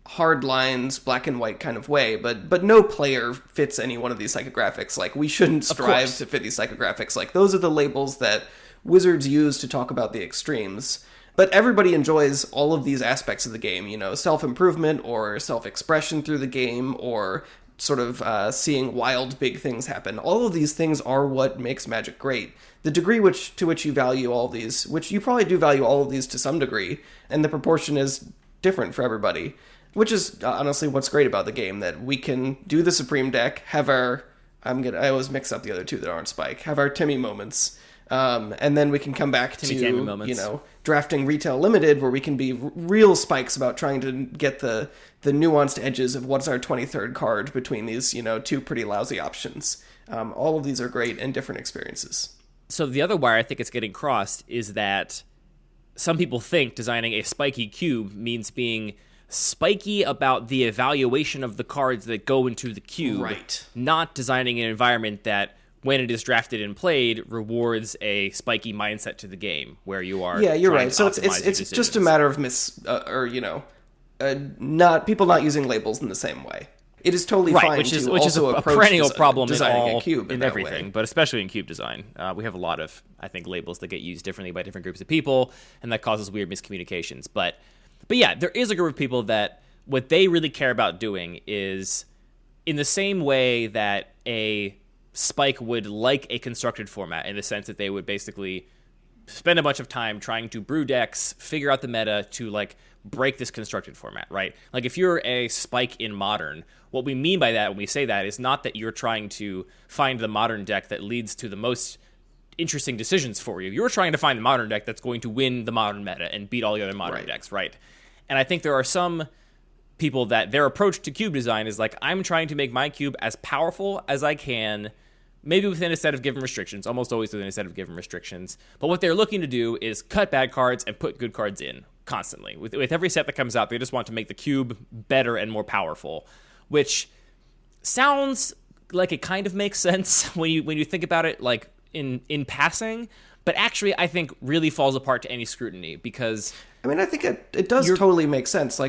hard lines, black and white kind of way, but no player fits any one of these psychographics. Like, we shouldn't strive to fit these psychographics. Like, those are the labels that Wizards use to talk about the extremes. But everybody enjoys all of these aspects of the game, self-improvement or self-expression through the game, or sort of seeing wild, big things happen. All of these things are what makes Magic great. The degree to which you value all of these, which you probably do value all of these to some degree, and the proportion is different for everybody, which is honestly what's great about the game, that we can do the Supreme deck, have our I always mix up the other two that aren't Spike. Have our Timmy moments. And then we can come back to, drafting retail limited, where we can be real Spikes about trying to get the nuanced edges of what's our 23rd card between these, two pretty lousy options. All of these are great and different experiences. So the other wire I think it's getting crossed is that some people think designing a spiky cube means being spiky about the evaluation of the cards that go into the cube, right? Not designing an environment that, when it is drafted and played, rewards a spiky mindset to the game, where you are. Yeah, you're right. So it's just a matter of not people not using labels in the same way. It is totally fine, which is a perennial problem in cube in everything, but especially in cube design. We have a lot of, I think, labels that get used differently by different groups of people, and that causes weird miscommunications. But yeah, there is a group of people that what they really care about doing is, in the same way that a Spike would like a constructed format, in the sense that they would basically spend a bunch of time trying to brew decks, figure out the meta to break this constructed format, right? Like if you're a Spike in Modern, what we mean by that when we say that is not that you're trying to find the Modern deck that leads to the most interesting decisions for you. You're trying to find the Modern deck that's going to win the Modern meta and beat all the other Modern decks, right? And I think there are some people that their approach to cube design is I'm trying to make my cube as powerful as I can, maybe within a set of given restrictions, almost always within a set of given restrictions. But what they're looking to do is cut bad cards and put good cards in constantly. With every set that comes out, they just want to make the cube better and more powerful, which sounds like it kind of makes sense when you think about it in passing, but actually I think really falls apart to any scrutiny, because I think it does totally make sense.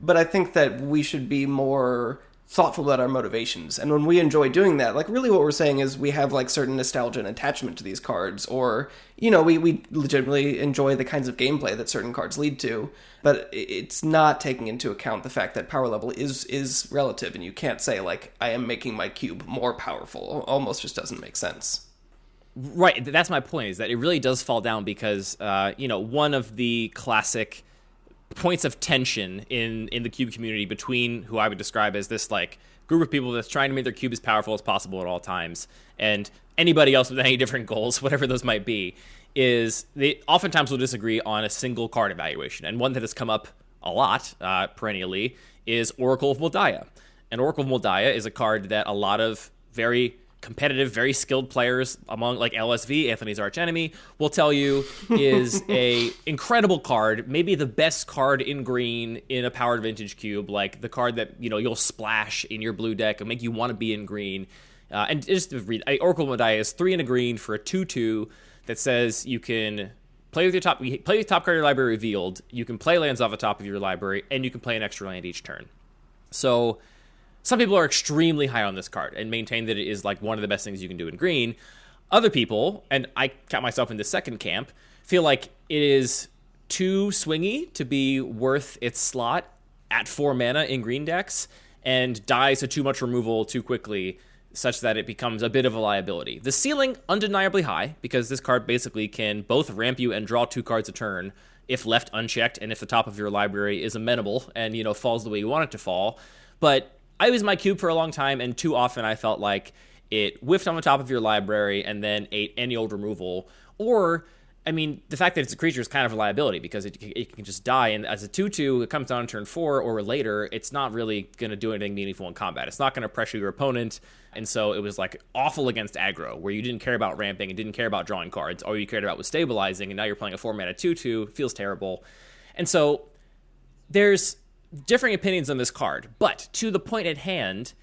But I think that we should be more thoughtful about our motivations. And when we enjoy doing that, really what we're saying is we have certain nostalgia and attachment to these cards, or, we legitimately enjoy the kinds of gameplay that certain cards lead to, but it's not taking into account the fact that power level is relative, and you can't say, I am making my cube more powerful. Almost just doesn't make sense. Right, that's my point, is that it really does fall down because, one of the classic points of tension in the cube community between who I would describe as this group of people that's trying to make their cube as powerful as possible at all times, and anybody else with any different goals, whatever those might be, is they oftentimes will disagree on a single card evaluation. And one that has come up a lot perennially is Oracle of Moldiah. And Oracle of Moldiah is a card that a lot of very competitive, very skilled players among LSV, Anthony's archenemy, will tell you is a incredible card, maybe the best card in green in a powered vintage cube, the card that you'll splash in your blue deck and make you want to be in green. And just to read, Oracle of Moldiah is 3 and a green for a 2/2 that says you can play with your top card of your library revealed, you can play lands off the top of your library, and you can play an extra land each turn. So some people are extremely high on this card and maintain that it is one of the best things you can do in green. Other people, and I count myself in the second camp, feel like it is too swingy to be worth its slot at 4 mana in green decks, and dies to too much removal too quickly, such that it becomes a bit of a liability. The ceiling, undeniably high, because this card basically can both ramp you and draw 2 cards a turn if left unchecked, and if the top of your library is amenable and, falls the way you want it to fall. But I used my cube for a long time, and too often I felt like it whiffed on the top of your library and then ate any old removal. Or, the fact that it's a creature is kind of a liability, because it can just die, and as a 2/2, it comes down on turn 4 or later, it's not really going to do anything meaningful in combat. It's not going to pressure your opponent, and so it was awful against aggro, where you didn't care about ramping and didn't care about drawing cards. All you cared about was stabilizing, and now you're playing a 4-mana 2/2, feels terrible. And so there's differing opinions on this card, but to the point at hand,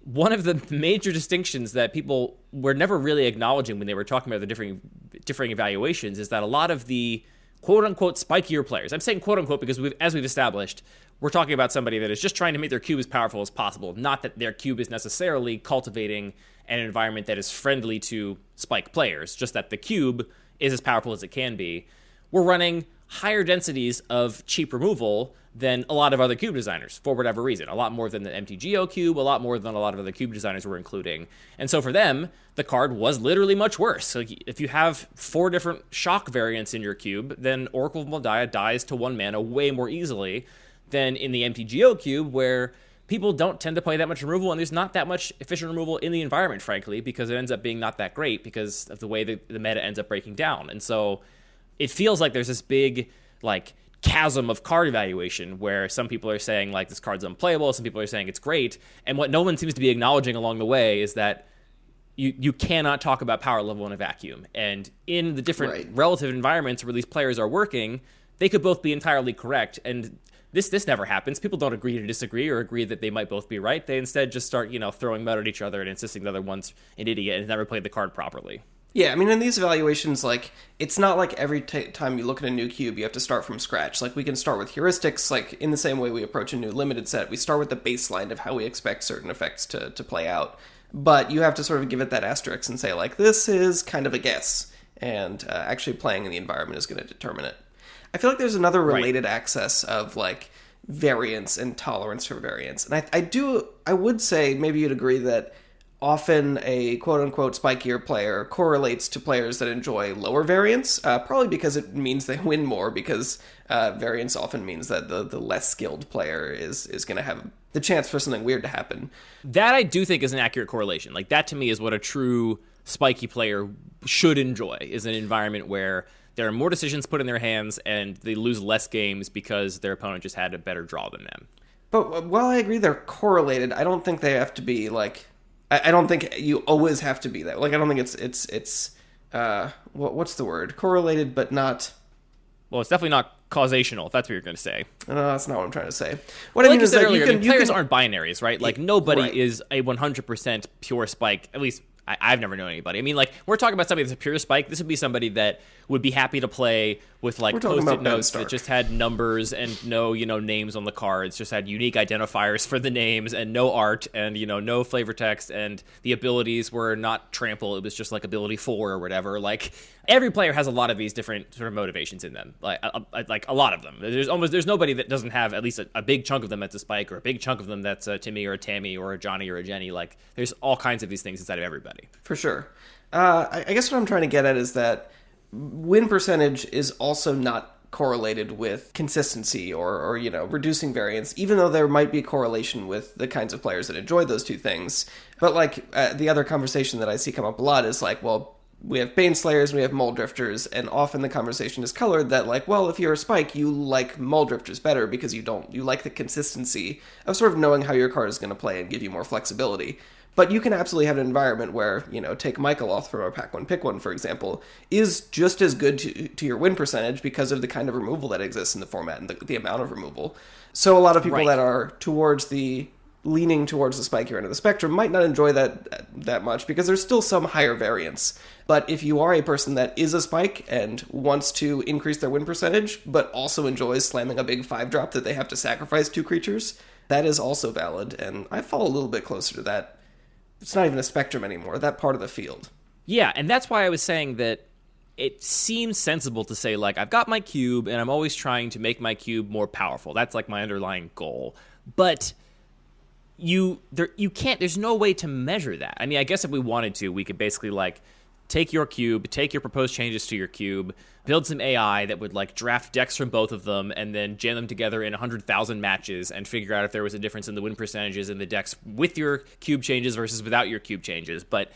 one of the major distinctions that people were never really acknowledging when they were talking about the differing evaluations is that a lot of the quote-unquote spikier players, I'm saying quote-unquote because as we've established, we're talking about somebody that is just trying to make their cube as powerful as possible, not that their cube is necessarily cultivating an environment that is friendly to spike players, just that the cube is as powerful as it can be. We're running higher densities of cheap removal than a lot of other cube designers, for whatever reason. A lot more than the MTGO cube, a lot more than a lot of other cube designers were including. And so for them, the card was literally much worse. So if you have 4 different shock variants in your cube, then Oracle of Moldiah dies to 1 mana way more easily than in the MTGO cube, where people don't tend to play that much removal, and there's not that much efficient removal in the environment, frankly, because it ends up being not that great because of the way the meta ends up breaking down. And so it feels like there's this big, like, chasm of card evaluation where some people are saying, like, this card's unplayable, some people are saying it's great, and what no one seems to be acknowledging along the way is that you cannot talk about power level in a vacuum. And in the different relative environments where these players are working, they could both be entirely correct, and this never happens. People don't agree to disagree or agree that they might both be right. They instead just start, throwing mud at each other and insisting the other one's an idiot and never played the card properly. Yeah, I mean, in these evaluations, like, it's not like every time you look at a new cube, you have to start from scratch. Like, we can start with heuristics, like, in the same way we approach a new limited set. We start with the baseline of how we expect certain effects to play out. But you have to sort of give it that asterisk and say, like, this is kind of a guess. And actually playing in the environment is going to determine it. I feel like there's another related access of, like, variance and tolerance for variance. And I would say, maybe you'd agree that often a quote-unquote spikier player correlates to players that enjoy lower variance, probably because it means they win more, because variance often means that the less skilled player is going to have the chance for something weird to happen. That I do think is an accurate correlation. Like, that to me is what a true spiky player should enjoy, is an environment where there are more decisions put in their hands and they lose less games because their opponent just had a better draw than them. But while I agree they're correlated, I don't think they have to be, like, I don't think you always have to be that. Like, I don't think it's what's the word? Correlated, but not... Well, it's definitely not causational, if that's what you're going to say. No, that's not what I'm trying to say. What I mean is that earlier, players aren't binaries, right? Like, nobody is a 100% pure spike, at least... I've never known anybody. I mean, like, we're talking about somebody that's a pure spike. This would be somebody that would be happy to play with, like, post-it notes that just had numbers and no, names on the cards, just had unique identifiers for the names and no art and, no flavor text, and the abilities were not trample. It was just, like, ability 4 or whatever. Like, every player has a lot of these different sort of motivations in them, like a lot of them. There's nobody that doesn't have at least a big chunk of them that's a spike, or a big chunk of them that's a Timmy or a Tammy or a Johnny or a Jenny. Like, there's all kinds of these things inside of everybody. For sure. I guess what I'm trying to get at is that win percentage is also not correlated with consistency or reducing variance, even though there might be a correlation with the kinds of players that enjoy those two things. But, like, the other conversation that I see come up a lot is, like, well, we have Baneslayers, we have Mulldrifters, and often the conversation is colored that, like, well, if you're a spike, you like Mulldrifters better because you like the consistency of sort of knowing how your card is going to play and give you more flexibility. But you can absolutely have an environment where, take Michaeloth from our Pack 1 Pick 1, for example, is just as good to your win percentage because of the kind of removal that exists in the format and the amount of removal. So a lot of people that are leaning towards the spikier end of the spectrum might not enjoy that much because there's still some higher variance. But if you are a person that is a spike and wants to increase their win percentage, but also enjoys slamming a big 5-drop that they have to sacrifice 2 creatures, that is also valid, and I fall a little bit closer to that. It's not even a spectrum anymore, that part of the field. Yeah, and that's why I was saying that it seems sensible to say, like, I've got my cube, and I'm always trying to make my cube more powerful. That's, like, my underlying goal. But you can't, there's no way to measure that. I mean, I guess if we wanted to, we could basically, like, take your cube, take your proposed changes to your cube, build some AI that would, like, draft decks from both of them and then jam them together in 100,000 matches and figure out if there was a difference in the win percentages in the decks with your cube changes versus without your cube changes. But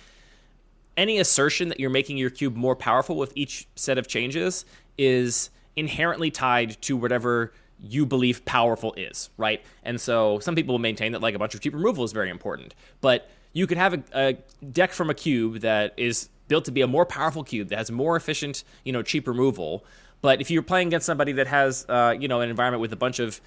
any assertion that you're making your cube more powerful with each set of changes is inherently tied to whatever you believe powerful is, right? And so some people will maintain that, like, a bunch of cheap removal is very important. But you could have a deck from a cube that is built to be a more powerful cube that has more efficient, cheap removal. But if you're playing against somebody that has, an environment with a bunch of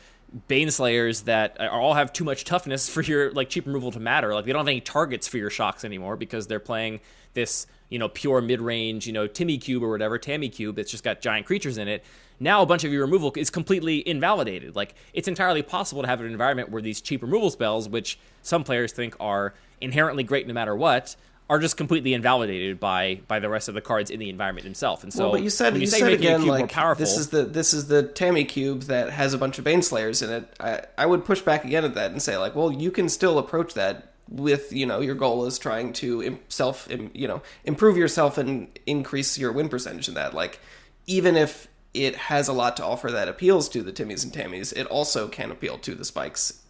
Baneslayers that all have too much toughness for your, like, cheap removal to matter, like, they don't have any targets for your shocks anymore because they're playing this, pure mid-range, Timmy cube or whatever, Tammy cube that's just got giant creatures in it. Now a bunch of your removal is completely invalidated. Like, it's entirely possible to have an environment where these cheap removal spells, which some players think are inherently great no matter what, are just completely invalidated by the rest of the cards in the environment itself. And so, well, but you said again, like, this is the Tammy cube that has a bunch of Baneslayers in it. I would push back again at that and say, like, well, you can still approach that with, your goal is trying to improve yourself and increase your win percentage in that. Like, even if it has a lot to offer that appeals to the Timmys and Tammys, it also can appeal to the spikes.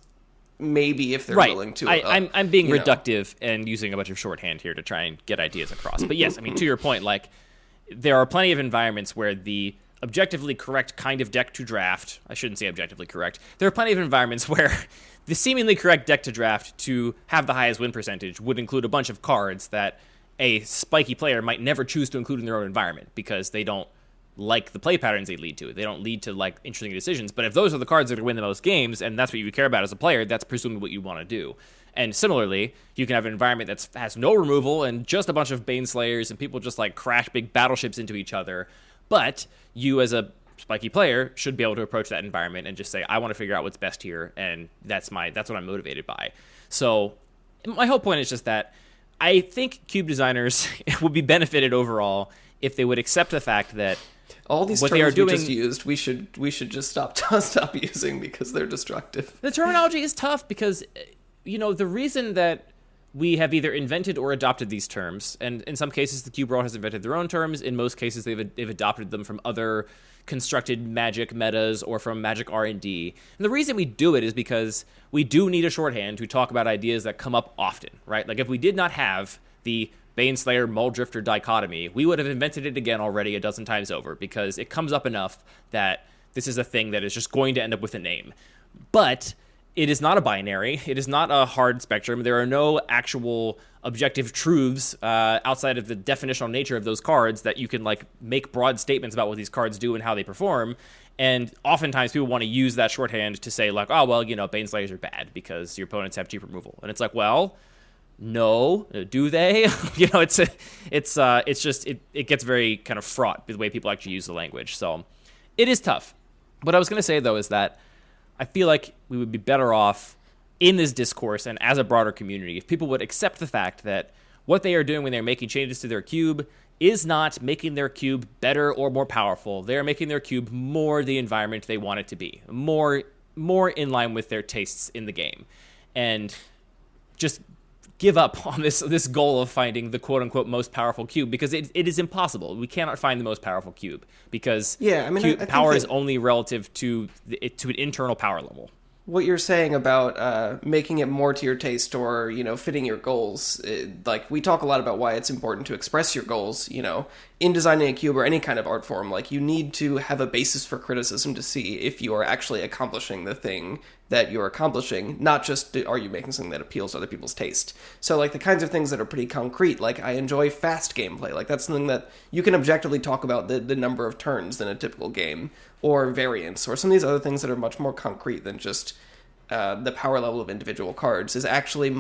maybe if they're right. willing to. I'm being reductive and using a bunch of shorthand here to try and get ideas across. But yes, I mean, to your point, like, there are plenty of environments where the objectively correct kind of deck to draft, I shouldn't say objectively correct, there are plenty of environments where the seemingly correct deck to draft to have the highest win percentage would include a bunch of cards that a spiky player might never choose to include in their own environment because they don't like the play patterns they lead to. They don't lead to like interesting decisions. But if those are the cards that are win the most games, and that's what you care about as a player, that's presumably what you want to do. And similarly, you can have an environment that has no removal and just a bunch of Baneslayers and people just like crash big battleships into each other. But you as a spiky player should be able to approach that environment and just say, I want to figure out what's best here, and that's what I'm motivated by. So my whole point is just that I think cube designers would be benefited overall if they would accept the fact that all these what terms they are doing, we just used, we should just stop using because they're destructive. The terminology is tough because, the reason that we have either invented or adopted these terms, and in some cases the cube world has invented their own terms. In most cases, they've adopted them from other constructed Magic metas or from Magic R&D. And the reason we do it is because we do need a shorthand to talk about ideas that come up often, right? Like if we did not have the Baneslayer Mulldrifter dichotomy, we would have invented it again already a dozen times over because it comes up enough that this is a thing that is just going to end up with a name. But it is not a binary. It is not a hard spectrum. There are no actual objective truths outside of the definitional nature of those cards that you can like make broad statements about what these cards do and how they perform. And oftentimes people want to use that shorthand to say like, oh, well, Baneslayers are bad because your opponents have cheap removal. And it's like, well, no, do they? It gets very kind of fraught with the way people actually use the language. So it is tough. What I was going to say, though, is that I feel like we would be better off in this discourse and as a broader community if people would accept the fact that what they are doing when they're making changes to their cube is not making their cube better or more powerful. They're making their cube more the environment they want it to be, more in line with their tastes in the game. And just give up on this goal of finding the quote-unquote most powerful cube because it is impossible. We cannot find the most powerful cube because power is only relative to an internal power level. What you're saying about making it more to your taste or, fitting your goals, like we talk a lot about why it's important to express your goals, in designing a cube or any kind of art form. Like you need to have a basis for criticism to see if you are actually accomplishing the thing that you're accomplishing, not just are you making something that appeals to other people's taste. So like the kinds of things that are pretty concrete, like I enjoy fast gameplay, like that's something that you can objectively talk about the number of turns in a typical game, or variance, or some of these other things that are much more concrete than just the power level of individual cards is actually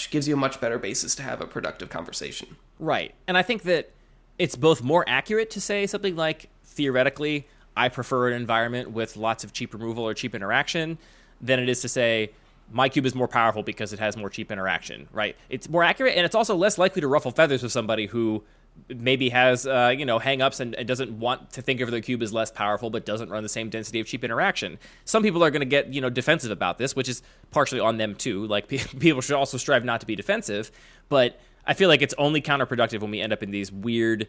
gives you a much better basis to have a productive conversation. Right. And I think that it's both more accurate to say something like, theoretically, I prefer an environment with lots of cheap removal or cheap interaction than it is to say, my cube is more powerful because it has more cheap interaction, right? It's more accurate, and it's also less likely to ruffle feathers with somebody who maybe has, hang-ups and doesn't want to think of their cube as less powerful, but doesn't run the same density of cheap interaction. Some people are going to get, defensive about this, which is partially on them too. Like, people should also strive not to be defensive, but I feel like it's only counterproductive when we end up in these weird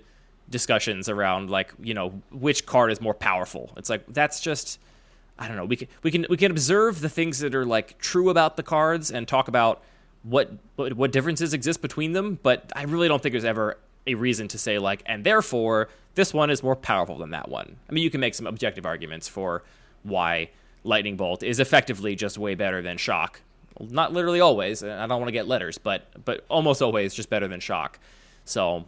discussions around, like, which card is more powerful. It's like, that's just, I don't know. We can observe the things that are like true about the cards and talk about what differences exist between them, but I really don't think there's ever a reason to say like, and therefore this one is more powerful than that one. I mean, you can make some objective arguments for why Lightning Bolt is effectively just way better than Shock. Not literally always. I don't want to get letters, but almost always just better than Shock. So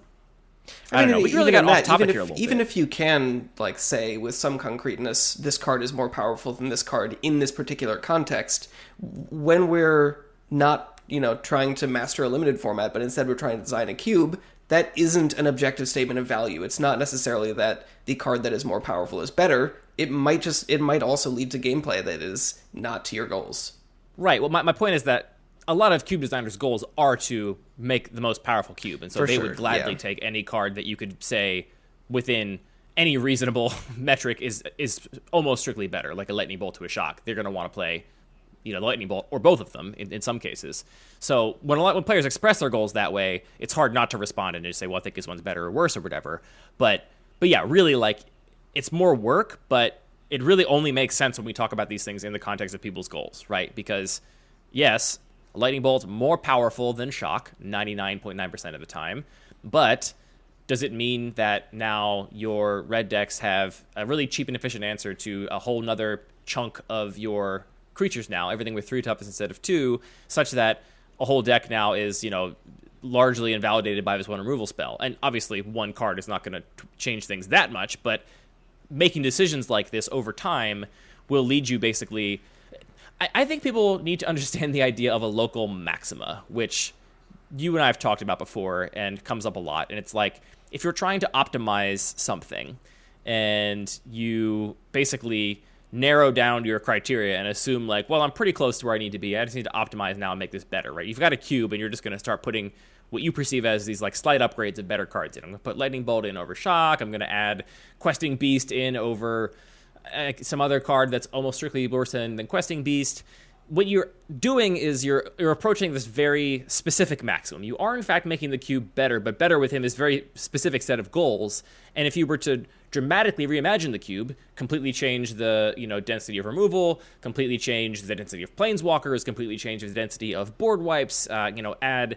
I don't know. We really got off topic here a little bit. Even if you can, like, say with some concreteness, this card is more powerful than this card in this particular context, when we're not, trying to master a limited format, but instead we're trying to design a cube, that isn't an objective statement of value. It's not necessarily that the card that is more powerful is better. It might also lead to gameplay that is not to your goals. Right. Well, my point is that a lot of cube designers' goals are to make the most powerful cube, and so they would gladly take any card that you could say within any reasonable metric is almost strictly better, like a Lightning Bolt to a Shock. They're going to want to play, the Lightning Bolt or both of them in some cases. So when players express their goals that way, it's hard not to respond and just say, well, I think this one's better or worse or whatever. But yeah, really, like, it's more work, but it really only makes sense when we talk about these things in the context of people's goals, right? Because yes, lightning bolt's more powerful than shock 99.9% of the time, but does it mean that now your red decks have a really cheap and efficient answer to a whole nother chunk of your creatures now, everything with 3 toughness instead of 2, such that a whole deck now is, largely invalidated by this one removal spell? And obviously one card is not going to change things that much, but making decisions like this over time will lead you basically... I think people need to understand the idea of a local maxima, which you and I have talked about before and comes up a lot. And it's like, if you're trying to optimize something and you basically narrow down your criteria and assume like, well, I'm pretty close to where I need to be, I just need to optimize now and make this better, right? You've got a cube and you're just going to start putting what you perceive as these like slight upgrades of better cards in. I'm going to put Lightning Bolt in over Shock. I'm going to add Questing Beast in over some other card that's almost strictly worse than Questing Beast. What you're doing is you're approaching this very specific maximum. You are, in fact, making the cube better, but better with him is very specific set of goals. And if you were to dramatically reimagine the cube, completely change the density of removal, completely change the density of planeswalkers, completely change the density of board wipes, add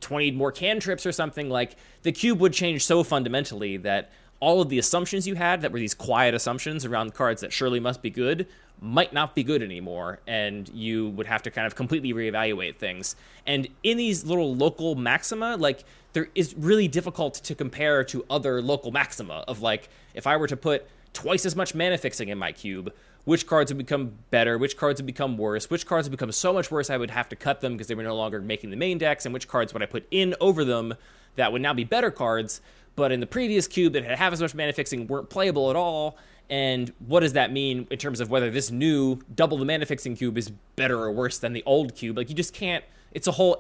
20 more cantrips or something, like the cube would change so fundamentally that all of the assumptions you had that were these quiet assumptions around cards that surely must be good might not be good anymore, and you would have to kind of completely reevaluate things. And in these little local maxima, like, there is really difficult to compare to other local maxima of, like, if I were to put twice as much mana fixing in my cube, which cards would become better, which cards would become worse, which cards would become so much worse I would have to cut them because they were no longer making the main decks, and which cards would I put in over them that would now be better cards, but in the previous cube that had half as much mana fixing weren't playable at all. And what does that mean in terms of whether this new double the mana fixing cube is better or worse than the old cube? Like, you just can't,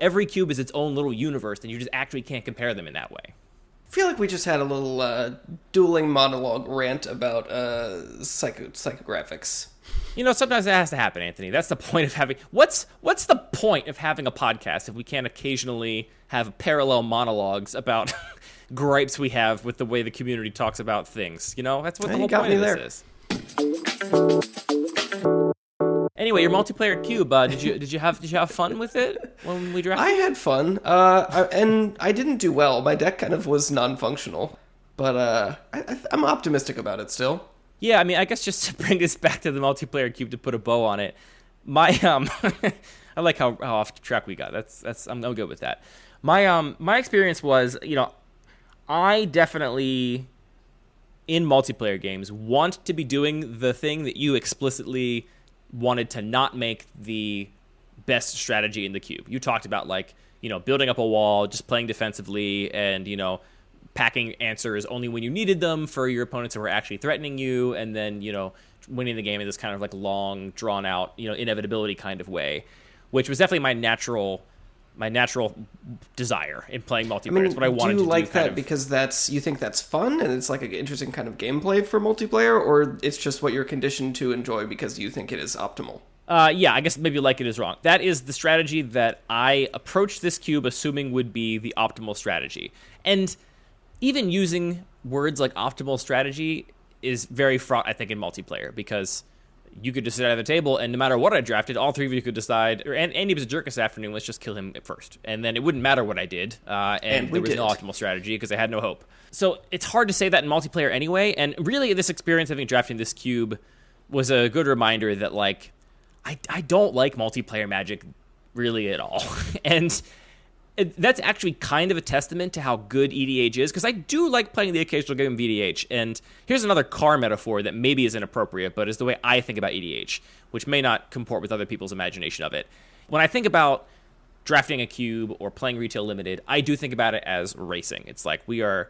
every cube is its own little universe, and you just actually can't compare them in that way. I feel like we just had a little dueling monologue rant about psychographics. Sometimes that has to happen, Anthony. That's the point of having... What's the point of having a podcast if we can't occasionally have parallel monologues about gripes we have with the way the community talks about things? That's what the whole point of this is. Anyway, your multiplayer cube, did you have fun with it when we drafted? I had fun, and I didn't do well. My deck kind of was non-functional, but I'm optimistic about it still. Yeah, I mean, I guess just to bring this back to the multiplayer cube to put a bow on it, my I like how off track we got. I'm good with that. My experience was, I definitely in multiplayer games want to be doing the thing that you explicitly wanted to not make the best strategy in the cube. You talked about, like, building up a wall, just playing defensively, and packing answers only when you needed them for your opponents who were actually threatening you, and then, winning the game in this kind of like long, drawn out, inevitability kind of way, which was definitely my natural desire in playing multiplayer. It's what I wanted to do. Do you like that because you think that's fun and it's like an interesting kind of gameplay for multiplayer, or it's just what you're conditioned to enjoy because you think it is optimal? Yeah, I guess maybe like it is wrong. That is the strategy that I approached this cube assuming would be the optimal strategy. And even using words like optimal strategy is very fraught, I think, in multiplayer, because you could just sit at the table, and no matter what I drafted, all three of you could decide, and Andy was a jerk this afternoon, let's just kill him first. And then it wouldn't matter what I did, and there was no optimal strategy, because I had no hope. So it's hard to say that in multiplayer anyway, and really this experience having drafting this cube was a good reminder that, like, I don't like multiplayer Magic really at all. And that's actually kind of a testament to how good EDH is, because I do like playing the occasional game of EDH. And here's another car metaphor that maybe is inappropriate, but is the way I think about EDH, which may not comport with other people's imagination of it. When I think about drafting a cube or playing retail limited, I do think about it as racing. It's like we are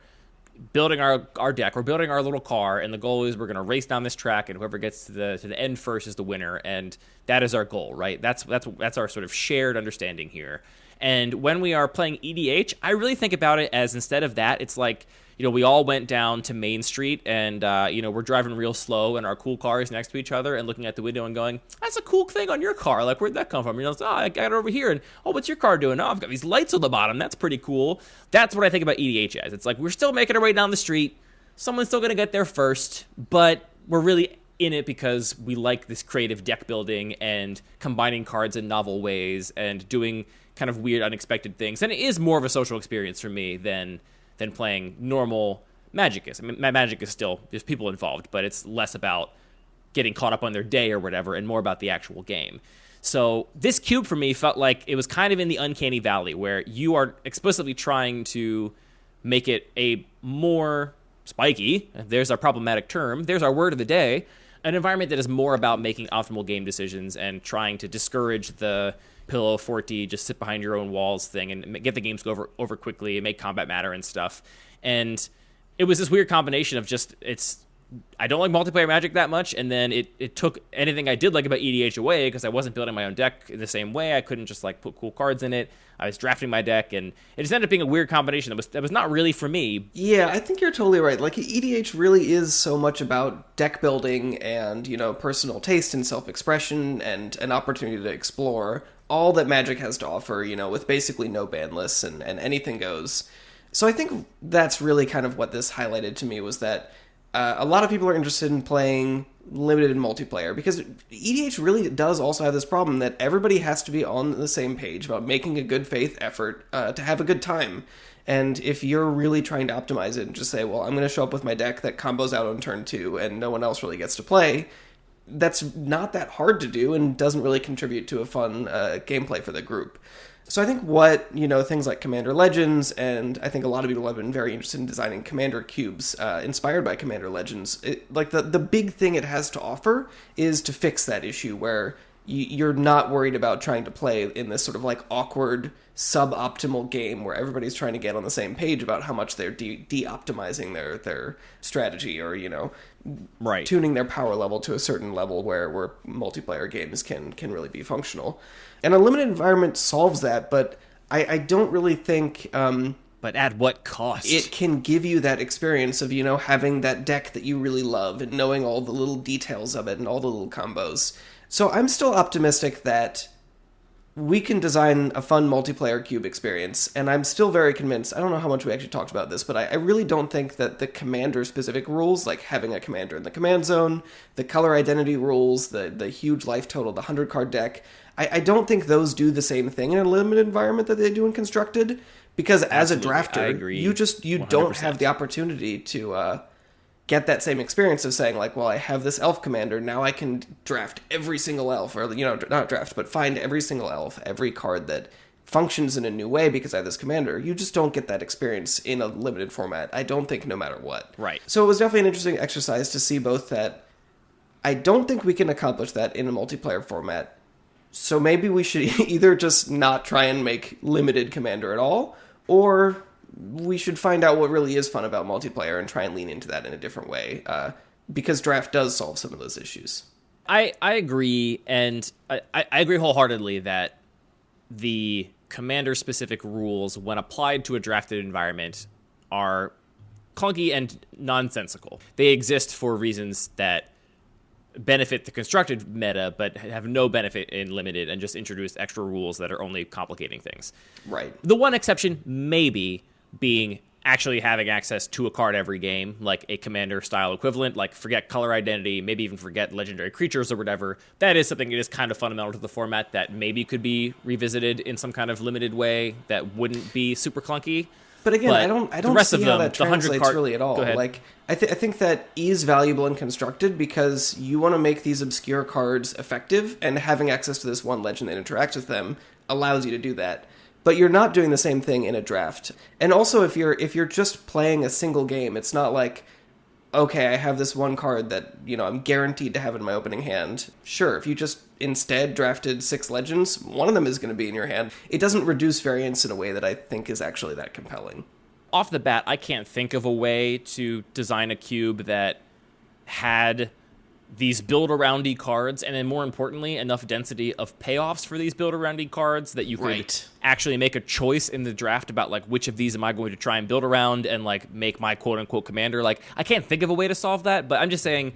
building our deck, we're building our little car, and the goal is we're going to race down this track, and whoever gets to the end first is the winner, and that is our goal, right? That's our sort of shared understanding here. And when we are playing EDH, I really think about it as, instead of that, it's like, we all went down to Main Street and, we're driving real slow in our cool cars next to each other and looking at the window and going, that's a cool thing on your car. Like, where'd that come from? I got it over here. And, what's your car doing? I've got these lights on the bottom. That's pretty cool. That's what I think about EDH as. It's like, we're still making our way down the street. Someone's still going to get there first, but we're really in it because we like this creative deck building and combining cards in novel ways and doing kind of weird, unexpected things. And it is more of a social experience for me than playing normal Magic is. I mean, Magic is still, there's people involved, but it's less about getting caught up on their day or whatever and more about the actual game. So this cube for me felt like it was kind of in the uncanny valley where you are explicitly trying to make it a more spiky, there's our problematic term, there's our word of the day, an environment that is more about making optimal game decisions and trying to discourage the pillow forty, just sit behind your own walls thing and get the games go over quickly and make combat matter and stuff. And it was this weird combination of just, I don't like multiplayer Magic that much, and then it took anything I did like about EDH away because I wasn't building my own deck in the same way. I couldn't just like put cool cards in it. I was drafting my deck, and it just ended up being a weird combination that was not really for me. Yeah, I think you're totally right. Like, EDH really is so much about deck building and, personal taste and self-expression and an opportunity to explore all that Magic has to offer, with basically no ban lists and anything goes. So I think that's really kind of what this highlighted to me, was that a lot of people are interested in playing limited multiplayer because EDH really does also have this problem that everybody has to be on the same page about making a good faith effort to have a good time. And if you're really trying to optimize it and just say, well, I'm going to show up with my deck that combos out on turn 2 and no one else really gets to play, that's not that hard to do and doesn't really contribute to a fun gameplay for the group. So I think what, things like Commander Legends, and I think a lot of people have been very interested in designing Commander cubes inspired by Commander Legends. The big thing it has to offer is to fix that issue where you're not worried about trying to play in this sort of like awkward, suboptimal game where everybody's trying to get on the same page about how much they're de-optimizing their strategy or, right, tuning their power level to a certain level where multiplayer games can really be functional. And a limited environment solves that, but I don't really think... but at what cost? It can give you that experience of, having that deck that you really love and knowing all the little details of it and all the little combos. So I'm still optimistic that we can design a fun multiplayer cube experience, and I'm still very convinced, I don't know how much we actually talked about this, but I really don't think that the commander-specific rules, like having a commander in the command zone, the color identity rules, the huge life total, the 100-card deck, I don't think those do the same thing in a limited environment that they do in Constructed, because as Absolutely. a drafter, you don't have the opportunity to get that same experience of saying, like, well, I have this elf commander, now I can draft every single elf, or, not draft, but find every single elf, every card that functions in a new way because I have this commander. You just don't get that experience in a limited format, I don't think, no matter what. Right. So it was definitely an interesting exercise to see both that I don't think we can accomplish that in a multiplayer format, so maybe we should either just not try and make limited commander at all, or we should find out what really is fun about multiplayer and try and lean into that in a different way, because draft does solve some of those issues. I agree, and I agree wholeheartedly that the commander-specific rules, when applied to a drafted environment, are clunky and nonsensical. They exist for reasons that benefit the constructed meta, but have no benefit in limited, and just introduce extra rules that are only complicating things. Right. The one exception maybe being actually having access to a card every game, like a commander style equivalent, like forget color identity, maybe even forget legendary creatures or whatever. That is something that is kind of fundamental to the format that maybe could be revisited in some kind of limited way that wouldn't be super clunky. But again, I don't see how that translates really at all. Go ahead. Like, I think that is valuable and Constructed because you want to make these obscure cards effective, and having access to this one legend that interacts with them allows you to do that. But you're not doing the same thing in a draft. And also, if you're just playing a single game, it's not like, okay, I have this one card that, I'm guaranteed to have in my opening hand. Sure, if you just instead drafted 6 legends, one of them is going to be in your hand. It doesn't reduce variance in a way that I think is actually that compelling. Off the bat, I can't think of a way to design a cube that had these build-aroundy cards, and then more importantly, enough density of payoffs for these build-aroundy cards that you could actually make a choice in the draft about, like, which of these am I going to try and build around and, like, make my quote-unquote commander. Like, I can't think of a way to solve that, but I'm just saying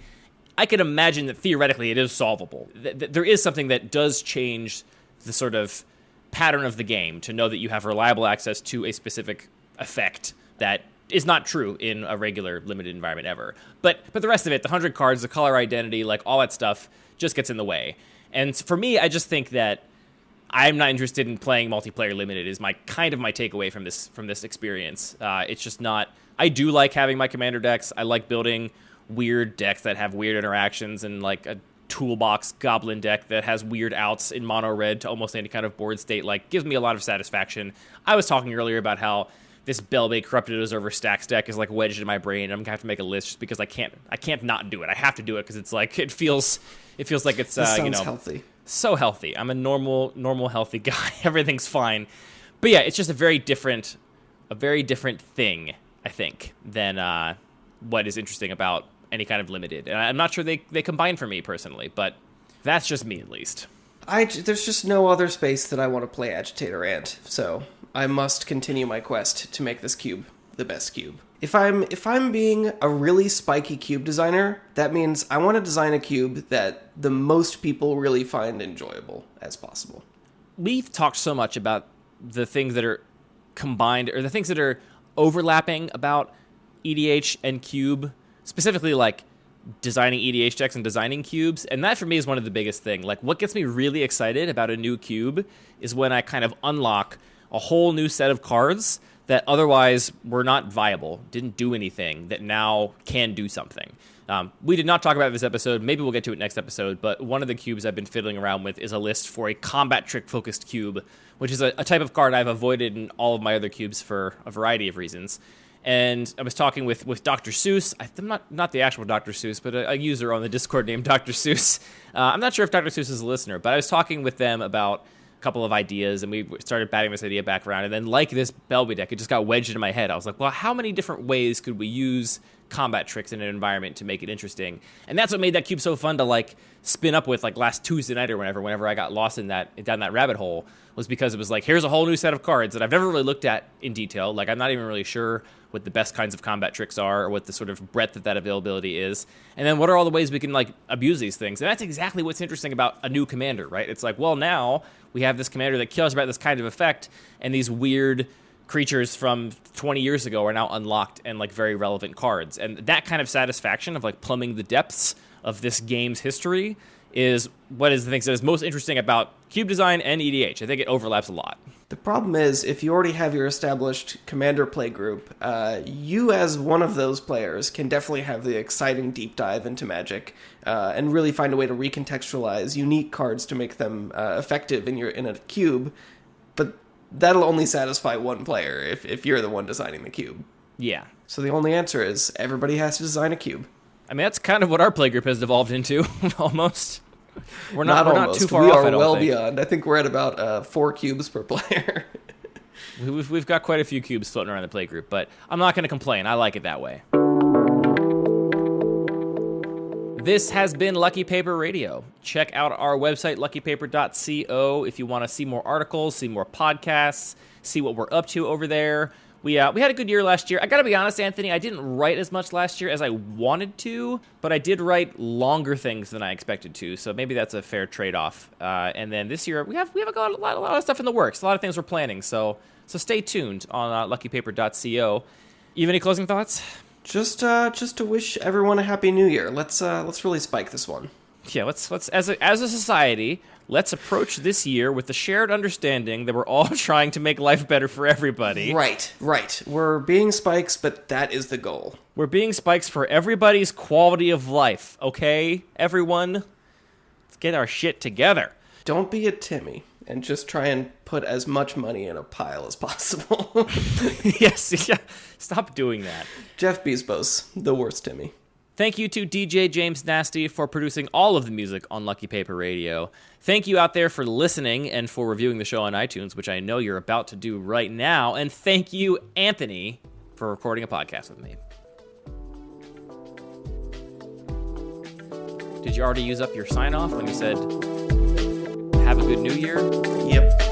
I could imagine that theoretically it is solvable. There is something that does change the sort of pattern of the game to know that you have reliable access to a specific effect that is not true in a regular limited environment ever. But the rest of it, the 100 cards, the color identity, like all that stuff just gets in the way. And for me, I just think that I'm not interested in playing multiplayer limited is my takeaway from this experience. It's just not. I do like having my commander decks. I like building weird decks that have weird interactions, and like a toolbox goblin deck that has weird outs in mono red to almost any kind of board state. Like, gives me a lot of satisfaction. I was talking earlier about how this Belbay Corrupted Observer Stacks deck is like wedged in my brain. I'm gonna have to make a list just because I can't not do it. I have to do it because it's like it feels like it's sounds healthy. So healthy. I'm a normal healthy guy. Everything's fine. But yeah, it's just a very different thing, I think, than what is interesting about any kind of limited. And I'm not sure they combine for me personally, but that's just me at least. There's just no other space that I want to play Agitator Ant, so I must continue my quest to make this cube the best cube. If I'm being a really spiky cube designer, that means I want to design a cube that the most people really find enjoyable as possible. We've talked so much about the things that are combined, or the things that are overlapping about EDH and cube, specifically like designing EDH decks and designing cubes, and that for me is one of the biggest things. Like, what gets me really excited about a new cube is when I kind of unlock a whole new set of cards that otherwise were not viable, didn't do anything, that now can do something. We did not talk about it this episode. Maybe we'll get to it next episode, but one of the cubes I've been fiddling around with is a list for a combat trick-focused cube, which is a type of card I've avoided in all of my other cubes for a variety of reasons. And I was talking with Dr. Seuss. I'm not the actual Dr. Seuss, but a user on the Discord named Dr. Seuss. I'm not sure if Dr. Seuss is a listener, but I was talking with them about couple of ideas, and we started batting this idea back around, and then like this Belby deck, it just got wedged into my head. I was like, well, how many different ways could we use combat tricks in an environment to make it interesting? And that's what made that cube so fun to like spin up with, like last Tuesday night or whenever I got lost in down that rabbit hole, was because it was like, here's a whole new set of cards that I've never really looked at in detail. Like, I'm not even really sure what the best kinds of combat tricks are, or what the sort of breadth of that availability is. And then what are all the ways we can like abuse these things? And that's exactly what's interesting about a new commander, right? It's like, well, now we have this commander that cares about this kind of effect, and these weird creatures from 20 years ago are now unlocked and like very relevant cards. And that kind of satisfaction of like plumbing the depths of this game's history is what is the things that is most interesting about cube design and EDH. I think it overlaps a lot. The problem is, if you already have your established commander play group, you as one of those players can definitely have the exciting deep dive into Magic and really find a way to recontextualize unique cards to make them effective in a cube. But that'll only satisfy one player if you're the one designing the cube. Yeah. So the only answer is everybody has to design a cube. I mean, that's kind of what our playgroup has devolved into, almost. We're not too far we off. We are well beyond. I think we're at about 4 cubes per player. We've got quite a few cubes floating around the playgroup, but I'm not going to complain. I like it that way. This has been Lucky Paper Radio. Check out our website, luckypaper.co, if you want to see more articles, see more podcasts, see what we're up to over there. We had a good year last year. I got to be honest, Anthony, I didn't write as much last year as I wanted to, but I did write longer things than I expected to, so maybe that's a fair trade-off. And then this year, we have a lot of stuff in the works, a lot of things we're planning, so stay tuned on luckypaper.co. You have any closing thoughts? Just to wish everyone a happy new year. Let's really spike this one. Yeah, let's as a society, let's approach this year with the shared understanding that we're all trying to make life better for everybody. Right. We're being spikes, but that is the goal. We're being spikes for everybody's quality of life, okay? Everyone, let's get our shit together. Don't be a Timmy and just try and put as much money in a pile as possible. Yes, yeah. Stop doing that. Jeff Bezos, the worst Timmy. Thank you to DJ James Nasty for producing all of the music on Lucky Paper Radio. Thank you out there for listening and for reviewing the show on iTunes, which I know you're about to do right now. And thank you, Anthony, for recording a podcast with me. Did you already use up your sign-off when you said, have a good new year? Yep.